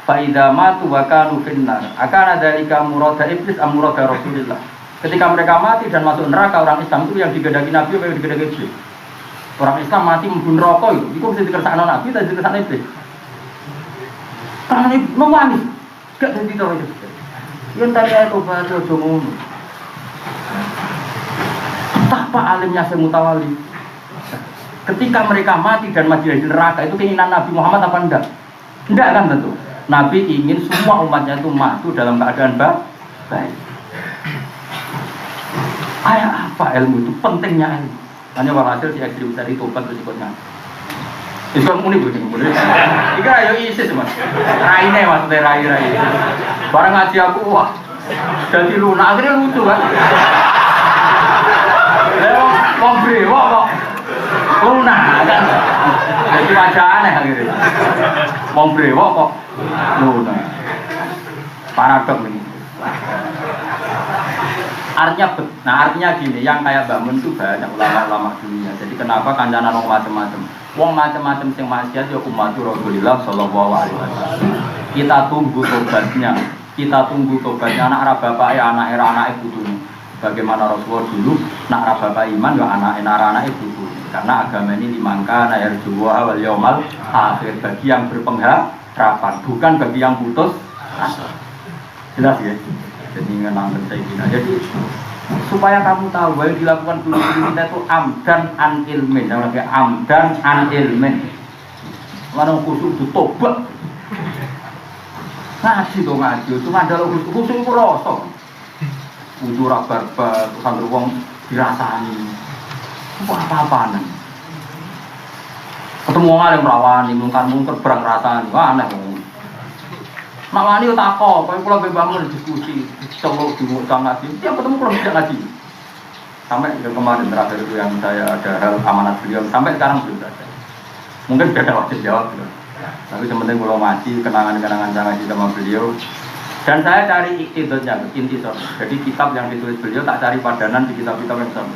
fa idza matu wa kanu finnar akana dzalika murada iblis am murada Rasulillah. Ketika mereka mati dan masuk neraka, orang Islam itu yang digedaki Nabi apa yang digedaki iblis? Orang Islam mati membunuh rokok itu bisa dikersakno Nabi dan dikersakno iblis. Karena ini mewani, gak jadi tahu itu. Yang tadi saya coba aja ngono. Betapa alimnya saya Mutawali. Ketika mereka mati dan mati di neraka itu keinginan Nabi Muhammad apa enggak? Enggak kan tentu. Nabi ingin semua umatnya itu mati dalam keadaan baik. Ayah apa ilmu itu pentingnya ilmu. Hanya walhasil si ekstrim tadi tobat terus ikutnya. Iso muni Bu sing muni. Iki ayo ISIS Mas. Raine maksudnya rai-rai. Barang ngaji aku wah. Jadi lunak akhirnya lucu kan. Wong brewo kok lunak kan. Jadi wajah aneh akhirnya. Wong brewo kok lunak. Paradok ini. Artinya gini, yang kayak Mbak Mun itu banyak ulama-ulama dunia. Jadi kenapa kancanan orang macam-macam? Wong macam-macam sing maksiat ya umatur Rasulullah sallallahu alaihi wasallam. Kita tunggu tobatnya. Kita tunggu tobatnya anak arah bapaknya, anak putune. Bagaimana Rasulullah dulu, nak arah bapak iman ya anak putu. Karena agama ini dimangka nayar juwa wal yaumal akhir bagi yang berpengharapan, bukan bagi yang putus asa. Jelas ya? Jadi ngenang saya gini. Jadi supaya kamu tahu bahwa yang dilakukan dulu kita itu amdan an ilmin, yang lagi amdan an ilmin. Orang khusus itu tobat. Ngaji tuh ngaji, cuma ada khusus itu rosok. Ujur barbar, sambil uang dirasani. Apa-apaan? Ketemu orang yang merawani, mungkar berang rasani, wah aneh. Nak wani takok, kowe kula bangun diskusi, celuk di muka ngaji. Dia ketemu kalau tidak ngaji. Sampai kemarin terakhir itu yang saya ada hal amanat beliau, sampai sekarang belum ada. Mungkin sudah ada wajib jawab. Tapi sementing kalau ngaji, kenangan-kenangan saya ngaji sama beliau. Dan saya cari intisor. Jadi kitab yang ditulis beliau tak cari padanan di kitab-kitab yang sama.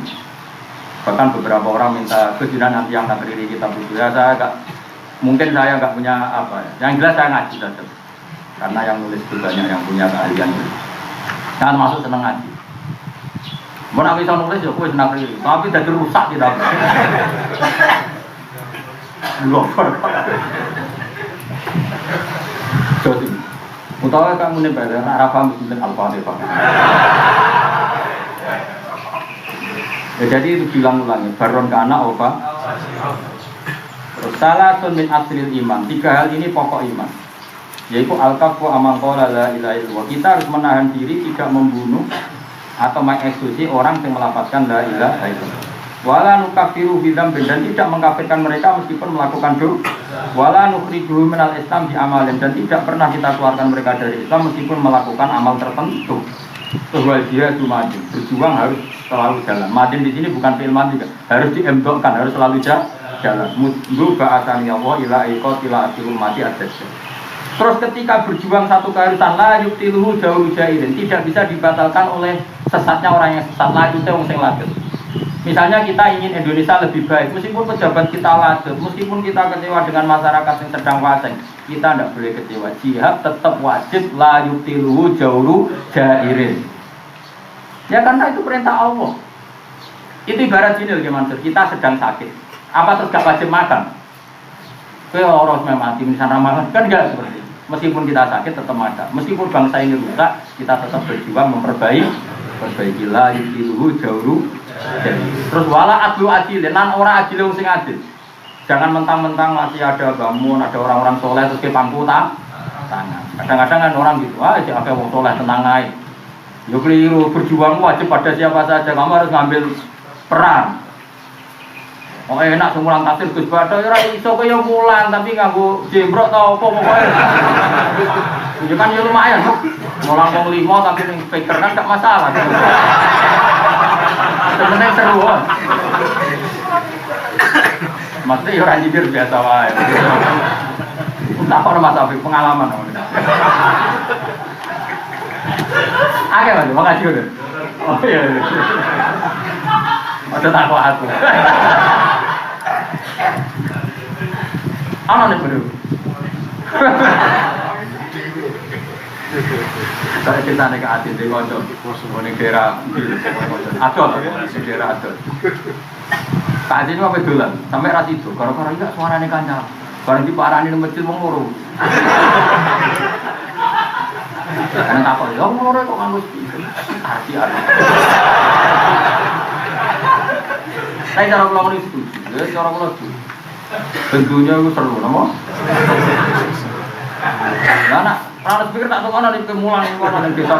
Bahkan beberapa orang minta kejunan nanti yang takriri kitab itu. Ya saya mungkin saya nggak punya apa. Yang jelas saya ngaji saja. Karena yang nulis itu banyak yang punya keahlian itu. Jangan masuk seneng ngaji. Mau nak bisa nulis ya, aku senang riri. Tapi jadi rusak tidak. Lopor. Jadi, utawa kamu nih pada arah paham bismillah al-fatihah. Ya, jadi itu bilang-ulangi. Baron ke anak apa? Salatun min asril iman. 3 hal ini pokok iman. Yaitu al-kafu amangkola la ilaha illallah. Kita harus menahan diri tidak membunuh atau mengeksekusi orang yang melapatkan la ilaha illallah. Wala nukafiru bidam dan tidak mengkafirkan mereka meskipun melakukan dosa. Wala nukhrijuhum minal Islam bi amalin dan tidak pernah kita keluarkan mereka dari Islam meskipun melakukan amal tertentu. Wal jihadu mati. Berjuang harus selalu jalan. Mati di sini bukan fi'il mati, harus diemdokkan, harus selalu jalan. Mudhu ba'asani Allah ila iqatila akhirul mati adasya. Terus ketika berjuang satu keharusan la yubtiluhu jauh jairin, tidak bisa dibatalkan oleh sesatnya orang yang sesat. La itu wong sing lanjut. Misalnya kita ingin Indonesia lebih baik, meskipun pejabat kita lanjut, meskipun kita kecewa dengan masyarakat yang sedang waseng, kita tidak boleh kecewa. Jihad tetap wajib la yubtiluhu jauh jairin. Ya karena itu perintah Allah. Itu ibarat gini loh Mansur, kita sedang sakit. Apa terus gak wajib makan? Kalau orang mati misalnya Ramadan kan enggak seperti itu. Meskipun kita sakit tetap ada. Meskipun bangsa ini rusak, kita tetap berjuang memperbaiki la yukiluhu jauh. Terus wala adlu adilin, nan orang adil sing adil. Jangan mentang-mentang masih ada bangun, ada orang-orang soleh terus ke pangku tangan. Kadang-kadang kan orang gitu, aja ada orang soleh tenang aja. Ya keliru, berjuang wajib pada siapa saja. Kamu harus ngambil peran. Oh enak semulang tafsir Gus Bada ora iso kaya mulang tapi nganggo jembrok ta apa pokoke. Ya kan ya lumayan. Mulang wong 5 tapi ning speaker kan gak masalah. Sebenarnya seru. Mesti ora nyindir biasa wae. Tak ono masalah pengalaman. Oke, Mas, makasih udah. Oh iya. Ada takut aku. Ana nih bro. Saya cerita nih ke Adit di Kondo, di daerah Adol, di daerah Adol. Pak Adit itu apa dolan? Sampai ras itu, gara-gara enggak suaranya kancang. Barang di parani di masjid wong loro. Karena takut, ya wong loro kok nganggo arti-arti. Saya cara pulang ini setuju, ya cara pulang setuju. Tentunya itu seru, nama? Nah, kalau speaker tak tahu ada di kemulan, ada di desa.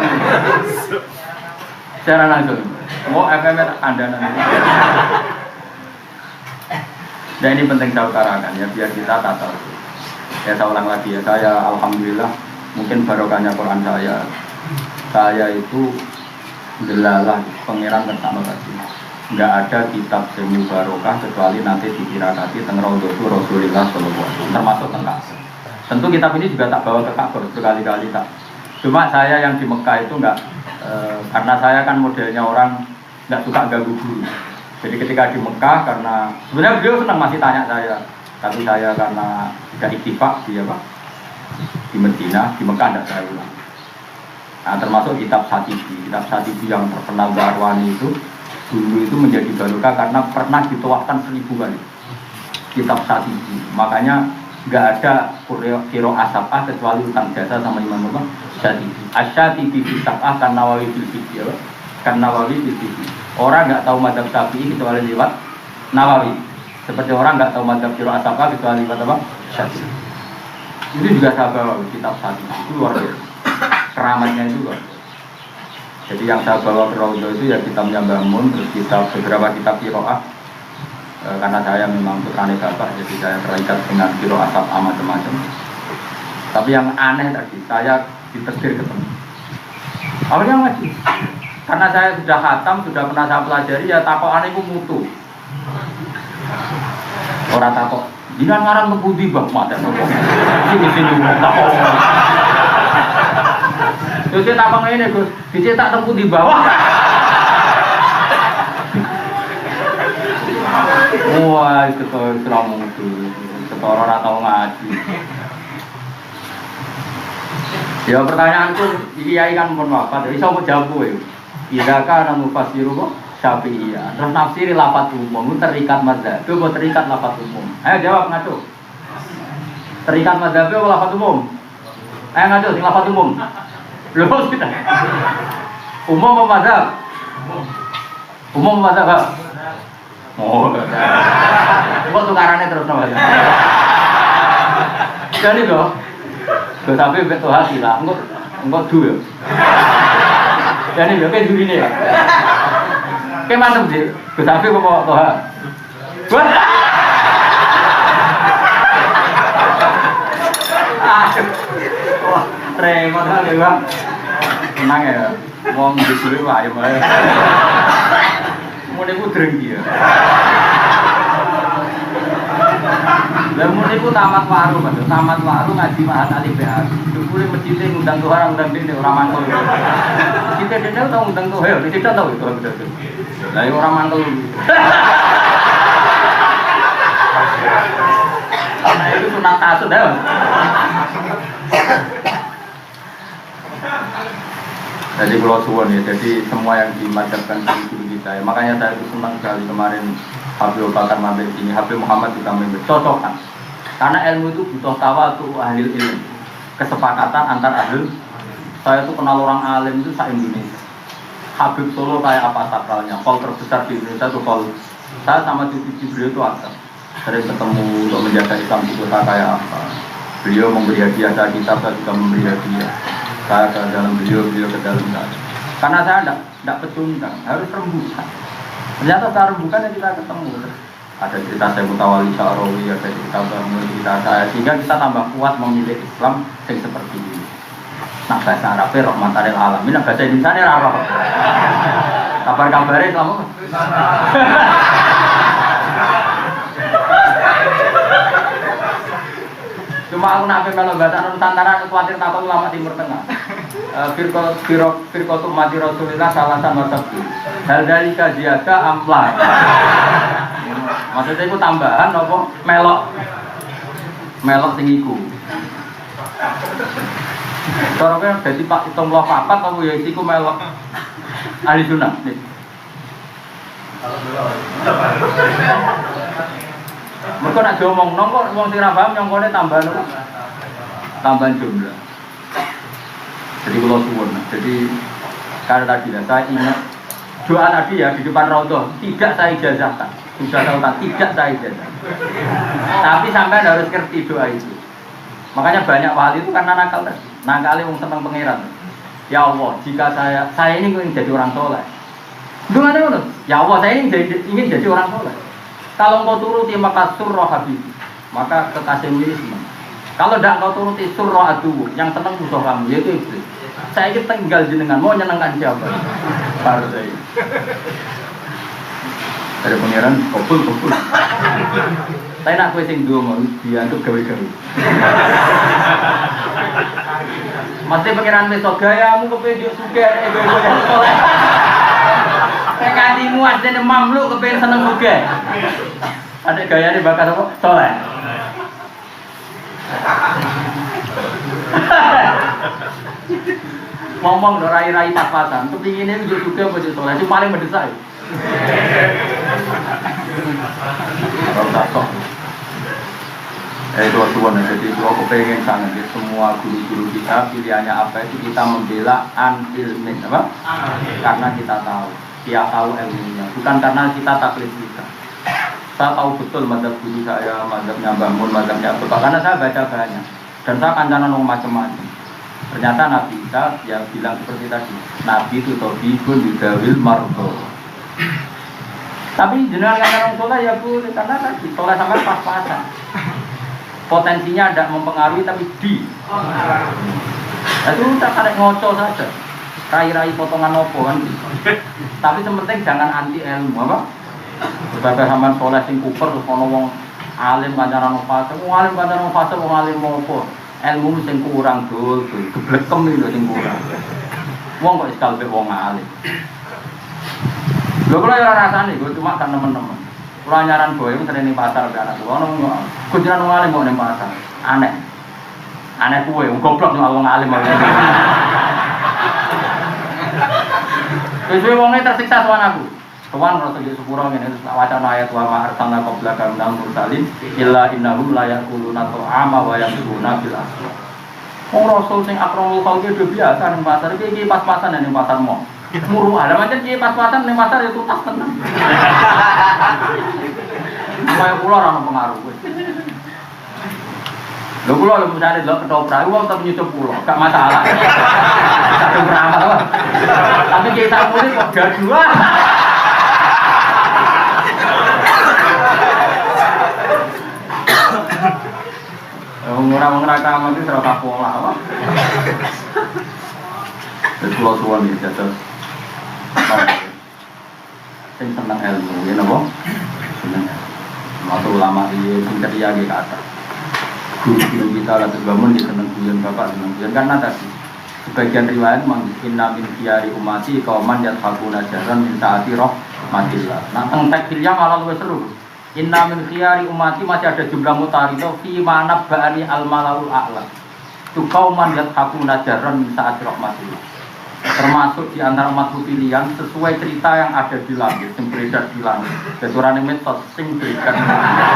Secara langsung, mau FM tak ada nanti. Nah ini penting saya utarakan ya biar kita tata. Ya saya ulang lagi ya, saya alhamdulillah mungkin barokahnya Quran saya itu delalah pangeran tersama tadi. Enggak ada kitab semu barokah kecuali nanti dikira-kati teng Raudhatul Rasulillah sallallahu alaihi wasallam termasuk tengah. Tentu kitab ini juga tak bawa ke Ka'bah berkali-kali tak. Cuma saya yang di Mekah itu enggak karena saya kan modelnya orang enggak suka ganggu guru. Jadi ketika di Mekah karena sebenarnya beliau senang masih tanya saya, tapi saya karena tidak iktifak di apa di Medina, di Mekah tidak saya ulang. Nah termasuk kitab Satibi yang terkenal Barwani itu dulu itu menjadi barokah karena pernah dituahkan 1000 kali kitab Satibi. Makanya nggak ada kiro asapah kecuali utang jasa sama Imam Satibi. Asyatibi bisabah kan Nawawi bil fiqh kan Nawawi bil fiqh. Orang nggak tahu madzhab Syafi'i kecuali lewat Nawawi. Seperti orang nggak tahu madzhab kiro asapah kecuali lewat apa? Syafi'i. Ini juga saya bawa kitab Satibi itu luar biasa. Keramatnya juga. Jadi yang saya bawa ke Raudhah itu ya kitabnya Mbah Mun, terus beberapa kitab qiraah. Karena saya memang putrane bapak, jadi saya terikat dengan qiraah sab'ah macam-macam. Tapi yang aneh tadi, saya ditegur ketemu. Awalnya ngaji. Karena saya sudah khatam, sudah pernah saya pelajari, ya takokan itu mutu. Orang takok, jinan ngarang kebudi bang, mata nopo. Sini takok. Terus dia tapang ini Gus, dicetak tempu di bawah. Wah, itu selama itu, setorong atau ngaji. Ya pertanyaanku, kiai kan mohon maaf, jadi saya mau jawab gue. Idaka nanu fasiru kok Syafi'iyah. Terus nafsiri lafaz umum, terikat madzhab. Itu buat terikat lafaz umum. Ayo jawab ngaco. Terikat madzhab itu lafaz umum. Ayo ngaco, sing lafaz umum. Belum kita. Umum apa mazhab? Umum apa mazhab? Oh. Kok tukarannya terus nama ya? Jadi loh. Tapi betul hati lah. Enggak dua. Jadi loh, kayak duri nih ya. Kayak mantap sih. Tapi kok bawa Tuhan. Wah, repot kali bang. Tenang ya, wong disuruh wae wae. Mun iku drengki ya. Lah mun iku tamat waru, Mas. Tamat waru ngaji Mahat Ali BA. Dukure masjid ngundang Tuhan, ngundang dene ora mantul. Kita dene tau ngundang Tuhan, kita tau itu betul. Lah ya ora mantul. Nah itu sunat kasut ya. Jadi pulau suwon ya, jadi semua yang dimadzhabkan guru kita ya. Makanya saya itu senang sekali kemarin Habib Bakar Mabir ini, Habib Muhammad juga cocokkan. Karena ilmu itu butuh tawadu ahli ilmu, kesepakatan antar ahli. Saya itu kenal orang alim itu se-Indonesia. Habib Solo kayak apa sakralnya, kol terbesar di Indonesia itu kol. Saya sama cucu beliau itu ada. Sering ketemu untuk menjaga Islam di kota kayak apa. Beliau memberi hadiah saya kitab, saya juga memberi hadiah. Saya ke dalam beliau ke dalam saya. Karena saya tidak pecundang, harus rembukan. Ternyata saya rembukan ya kita ketemu. Ada cerita saya Mutawali Sya'rawi, ada cerita bangun, cerita saya. Sehingga kita tambah kuat memilih Islam yang seperti ini. Nah bahasa Arabnya Rahmatan lil Alamin, nah bahasa Indonesia apa? Kabar-kabarnya Islam apa? Cuma aku nak melo bahasa Nusantara khawatir takut ulama Timur Tengah. Firqatu mati Rasulullah salah sama sabtu. Hal dari kajiaka ampla. Maksudnya itu tambahan apa? Melok sing iku. Carane dadi Pak 74 apa ya iku melok. Ahli sunnah. Mereka nak diomong nongkok, wong sing ra paham nyongkone tambahan jumlah. Jadi kalau suwun, jadi karena tadi saya ingat doa tadi ya di depan Raudhah tidak saya ijazahkan, sudah tahu tak tidak saya ijazahkan. Tapi sampai harus ngerti doa itu. Makanya banyak wali itu karena nakal tadi, nakalnya wong seneng pangeran. Ya Allah, jika saya ini ingin jadi orang soleh. Gimana menurut? Ya Allah, saya ingin jadi orang soleh. Kalau kau turuti maka surah habib, maka kekasihmu ini senang. Kalau tidak kau turuti surah adu, yang senang musuh kamu, yaitu iblis. Saya ini tinggal jenengan, mau nyenangkan siapa? Baru saya. Dari pengiran, kopul. Saya nak kue sing dua mau diantuk gawe-gawe. Masih pengiran besok gayamu kepengen suka, soleh. Kekadimu ada yang mamluk kepengen seneng juga. Ada gaya nih bakal apa? Soleh. Ngomong do rai-rai pas-pasan, kepinginnya juga baju soleh, itu paling mendesak. Tuan-tuan, jadi kalau kepengen sangat semua guru-guru kita pilihannya apa itu kita membela an-ilmin, apa? Karena kita tahu, dia tahu ilmunya, bukan karena kita taklid kita. Saya tahu betul mazhab guru saya, mazhabnya Bangun, mazhabnya Bapak, karena saya baca banyak dan saya kancanan macam-macam. Ternyata Nabi Isa yang bilang seperti tadi, Nabi itu tobibun yudawil mardo. Tapi jenengan kancanan soleh ya Bu, karena tadi soleh sama pas-pasan. Potensinya tidak mempengaruhi tapi di. Itu udah karek ngoco saja. Rai-rai potongan opo kan. Tapi sementing jangan anti ilmu apa? Sebagai sampean soleh sing kuper terus ono wong alim kancanan fase, wong alim kancanan fase wong alim opo? Ilmu sing kurang dul, geblekem iki lho sing kurang. Wong kok iskal be wong alim. Lho kula ora rasane, gue cuma kan temen-temen. Kula nyaran boy sering ning pasar be anak kula ono kunciran wong alim kok ning pasar. Aneh. Aneh kuwe wong goblok nek wong alim. Wis wonge tersiksa sowan aku. Tuhan rasa di sepuro ngene terus wacana ayat wa ma arsalna qablaka minal mursalin illa innahum la yaquluna ta'ama wa yamshuna bil aswaq. Wong rasul sing akramul khalqi do biasa ning pasar iki pas-pasan ning pasar mo. Muruh ada macam iki pas-pasan ning pasar itu tak tenang. Kaya kula ora ono pengaruh kowe. Lho kula lho misale delok ketoprak wong tetep nyusup kula, gak masalah. Satu beramal. Tapi kita mulai kok gaduhan. Orang-orang kamar itu serata pola apa? Jadi pulau suwan ini jatuh. Saya senang ilmu, ya nabo. Waktu ulama ini mencari lagi ke atas. Guru kita lah terbangun di senang bulan bapak senang bulan karena tadi sebagian riwayat menginna min khiyari umati kauman yathakuna jaran min taati roh matillah. Nah tentang yang malah lebih seru. Inna min khiyari umati masih ada jumlah mutarito fi mana ba'ani al-malaul a'la. Tu kauman yathakuna jaran min taati roh matillah. Termasuk di antara umat pilihan sesuai cerita yang ada di langit, yang beredar di langit. Keturunan metot sing beredar di langit.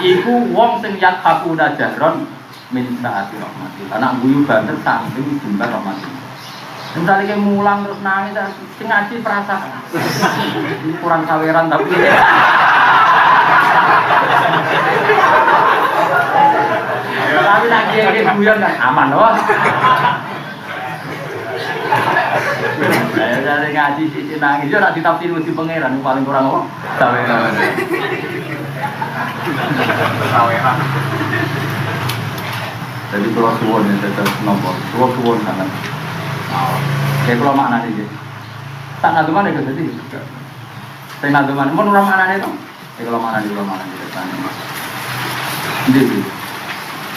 Iku wong sing yathakuna jaran min taati roh matillah. Anak guyu banget samping jumlah rahmatillah. Misalnya kayak mulang terus nangis, ngaji perasaan. Ini kurang saweran tapi. Tapi lagi kayak guyon kan aman loh. Saya ngaji sisi nangis, yo nak ditafsir di pangeran paling kurang apa? Saweran. Saweran. Jadi kalau suwon yang tetap nombor, suwon sangat. Kayak kalau makna ini, tak nado mana ke sini? Saya nado mana? Mau nurang mana itu? Kayak kalau makna di mana di depan? Jadi,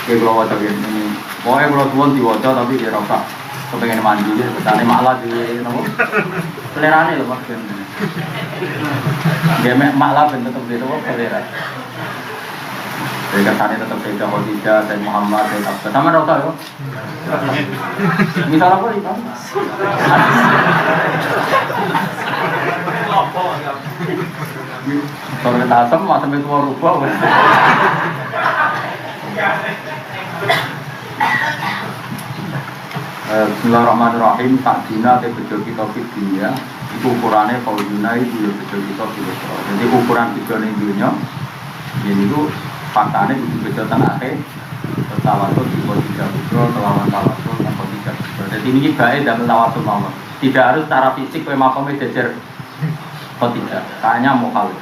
kayak kalau wajah ini, pokoknya kalau tuan diwajah tapi dia rosak, kepengen mandi dia, bertani malah di, nopo, selerane loh maksudnya. Dia malah bentuk dia tuh selera. Jadi kesannya tetap Sayyidah Khadijah, Sayyid Muhammad, Sayyid Abdul sama rasa ya? Misal apa ini? Kalau kita asam, sampai tua rubah Bismillahirrahmanirrahim. Takdina te bejo kita fitnya itu ukurannya kalau dunia itu ya bejo kita fitnya. Jadi ukuran bejo di dunia ini itu faktanya itu beda tengahnya tawasul di kodidah bukro, telawan tawasul dan kodidah bukro. Jadi ini baik dan tawasul nomor. Tidak harus secara fisik makomnya jajar kodidah, kayaknya mau kali.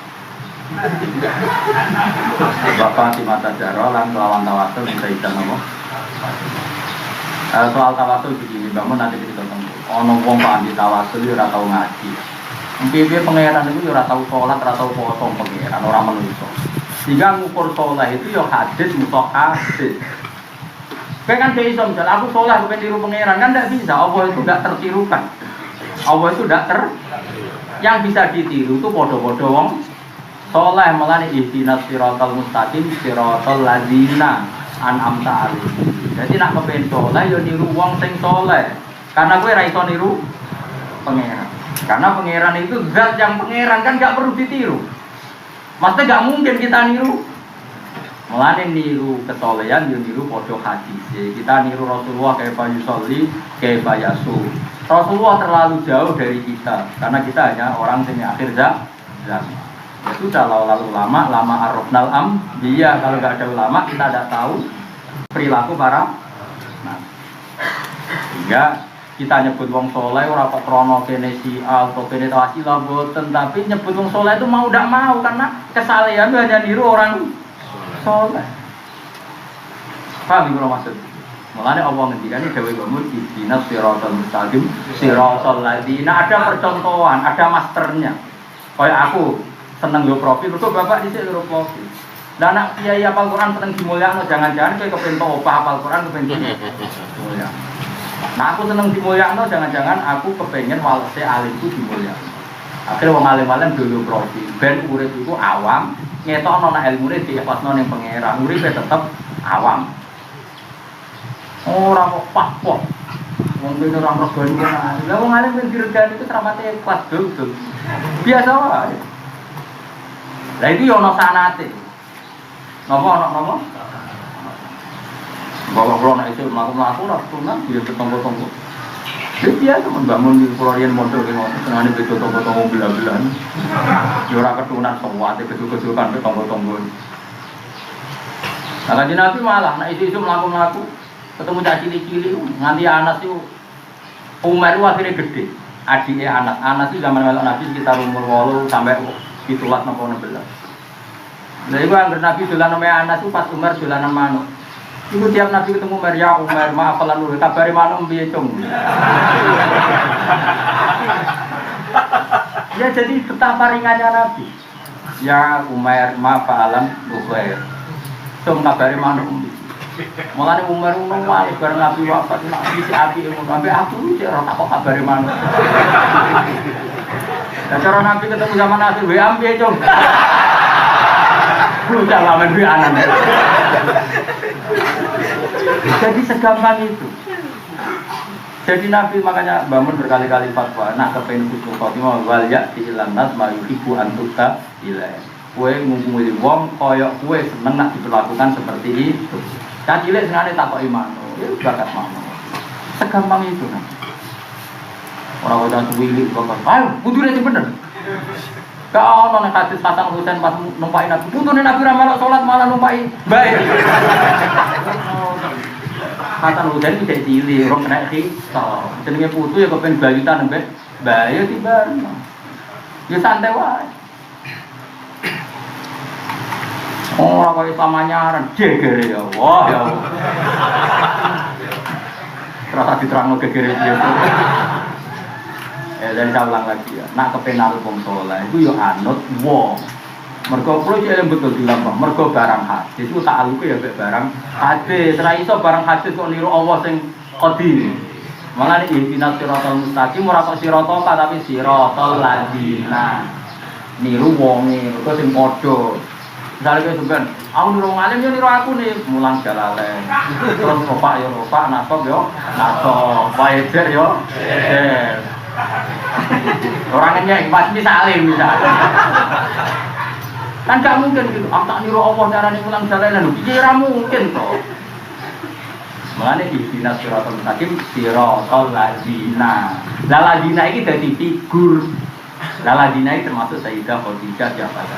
Bapak di mata jaro lan lawan tawasul bisa ikan apa? Soal tawasul begini, bangun nanti kita tunggu. Ono wong pak di tawasul ora tau ngaji. Piye pangeran itu ora tau sholat, ora tau poso pangeran, ora menungso. Sehingga ngukur sholat itu ya hadis mutok hadis. Kayak kan dia iso misal aku sholat bukan tiru pangeran kan tidak bisa. Allah itu tidak tertirukan. Allah itu tidak yang bisa ditiru itu podo-podo wong sholat malah ihdinas siratal mustaqim siratal ladzina an'amta alaihim. Jadi nak kepen sholat ya niru wong sing sholat. Karena gue ra iso niru pangeran. Karena pangeran itu zat yang pangeran kan gak perlu ditiru. Maksudnya gak mungkin kita niru. Mulane niru kesolehan yo niru padha hadis. Kita niru Rasulullah kayak yusolli, kayak yasu. Rasulullah terlalu jauh dari kita karena kita hanya orang sini akhir zaman. Ya sudah lalu lama arrofnal dia kalau nggak ada ulama kita tidak tahu perilaku para sehingga kita nyebut wong soleh ora kok krono kene sial atau kene tawasilah boten, tapi nyebut wong soleh itu mau tidak mau karena kesalehan hanya niru orang soleh. Paham kalau maksud? Mulanya Allah ngendikan ini dewe gomul ihdinas siratal mustaqim siratal ladzina, ada percontohan, ada masternya. Kayak aku seneng yo profil, kok bapak dhisik lho profil. Lah anak kiai hafal Quran seneng dimulyakno, jangan-jangan kowe kepen opah hafal Quran kepen dimulyakno. Nah aku seneng dimulyakno, jangan-jangan aku kepengen walese alimku dimulyakno. Akhirnya wong alim-alim dulu profil, ben urip iku awam, ngetokno nek ilmune diikhlasno ning pangeran, uripe tetep awam. Ora kok pak-pak. Wong dene ora regani kena. Lah wong alim ben diregani itu ramate ikhlas dul. Biasa wae. Lah itu yo ono sanate. Napa? Bawa pulau nak itu melaku lah, tunan dia bertonggo-tonggo. Dia membangun di pulau yang model dengan sengaja betul tonggo-tonggo bila-bilan. Jurah ketunan semua, betul-betul kan bertonggo-tonggo. Nah kaji Nabi malah, nah itu melaku-melaku, ketemu cak cili-cili, nganti anak itu Umar itu akhirnya gede. Adiknya anak itu zaman melok Nabi sekitar umur 8 sampai ditulat 16. Nah itu yang Nabi dolan namanya anak itu pas Umar dolanan manuk. Iku tiap Nabi ketemu Umar, maaf kalau lu kabari manuk piye cung. Ya jadi betapa ringannya Nabi. Ya Umar, maaf alam Ubair. Cung kabari manuk. Mulane Umar ngono wae bareng Nabi wafat Nabi si api sampai aku iki ora tak kok kabari manuk. Lah cara Nabi ketemu sama Nabi, "Wa ambe cung." Udah lama gue anak. Jadi segampang itu. Jadi Nabi makanya bangun berkali-kali fatwa. Nak kepengen husnul khotimah wal ya dihilang nas mayuhibu antukta ilai. Kue ngumuli wong koyok kue seneng nak diperlakukan seperti itu. Cacilek sengaja tak kok iman. Itu bakat mana? Segampang itu. Orang-orang suwili kok. Ayo, budure itu bener. Kau nona hadis Hasan Husain pas numpai Nabi, putune Nabi ramal sholat malah numpai baik. Hasan Husain bisa cilik, orang kena kisah. Jenenge putu ya kepen bayutan nembek, bayu tiba. Ya santai wae. Orang kau Islamanyaran, jeger ya, wah ya. Terasa diterangno gegere dia. Dan saya ulang lagi ya, nak kepenal wong saleh itu yo anut wong. Mergo kulo iki betul dilambang, mergo barang hadis itu takalluke ya mek barang hadis. Ora iso barang hadis kok niru Allah sing qadir. Malah iki ihdinas siratal mustaqim ora kok siratal tapi siratal ladzina. Niru wonge, mergo sing padha. Misale kowe sampean, aku niru wong alim yo niru aku nih, mulang jalalen. Terus opak yo opak, nasab yo nasab, waejer yo ejer. Orangnya pas misalnya kan gak mungkin gitu. Tak niru Allah carane ulang jalanan lho. Kira mungkin toh. Mulane ihdinas siratal mustaqim siratal ladzina. La ladzina iki dadi figur. La ladzina iki termasuk Sayyidah Khadijah siapa saja.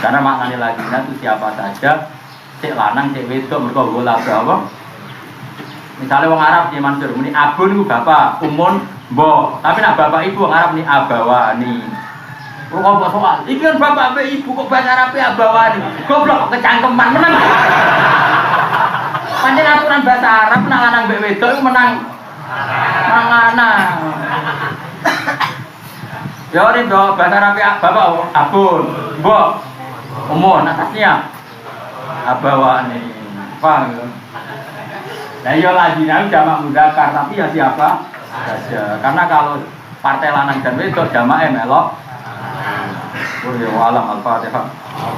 Karena maknane ladzina itu siapa saja, cek lanang cek wedok mergo bola apa? Misalnya wong Arab di Mansur, muni abun itu bapak, umun, mbok. Tapi nak bapak ibu wong Arab ni abawani. Kok soal? Iki kan bapak mbek ibu kok bahasa Arab ya bawani. Goblok kecangkeman menang. Pancen aturan bahasa Arab nang lanang mbek wedok iku menang. Manganan. Ya ora ndok bahasa Arab ya bapak abun, mbok. Umum atasnya abawani. Paham ya? Nah iya lagi nang jamak mudzakkar tapi ya siapa saja. Karena kalau partai lanang dan wedok jamak melok. Wallahualam al-Fatihah.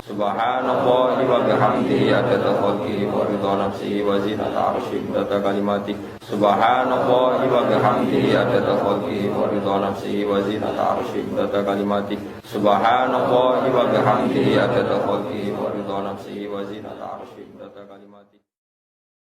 Subhanallahi wa bihamdihi adada khalqihi wa ridha nafsihi wa zinata arsyihi wa adada kalimatihi. Subhanallahi wa bihamdihi adada khalqihi wa ridha nafsihi wa zinata arsyihi wa adada kalimatihi. Subhanallahi wa bihamdihi adada khalqihi wa ridha nafsihi wa zinata arsyihi.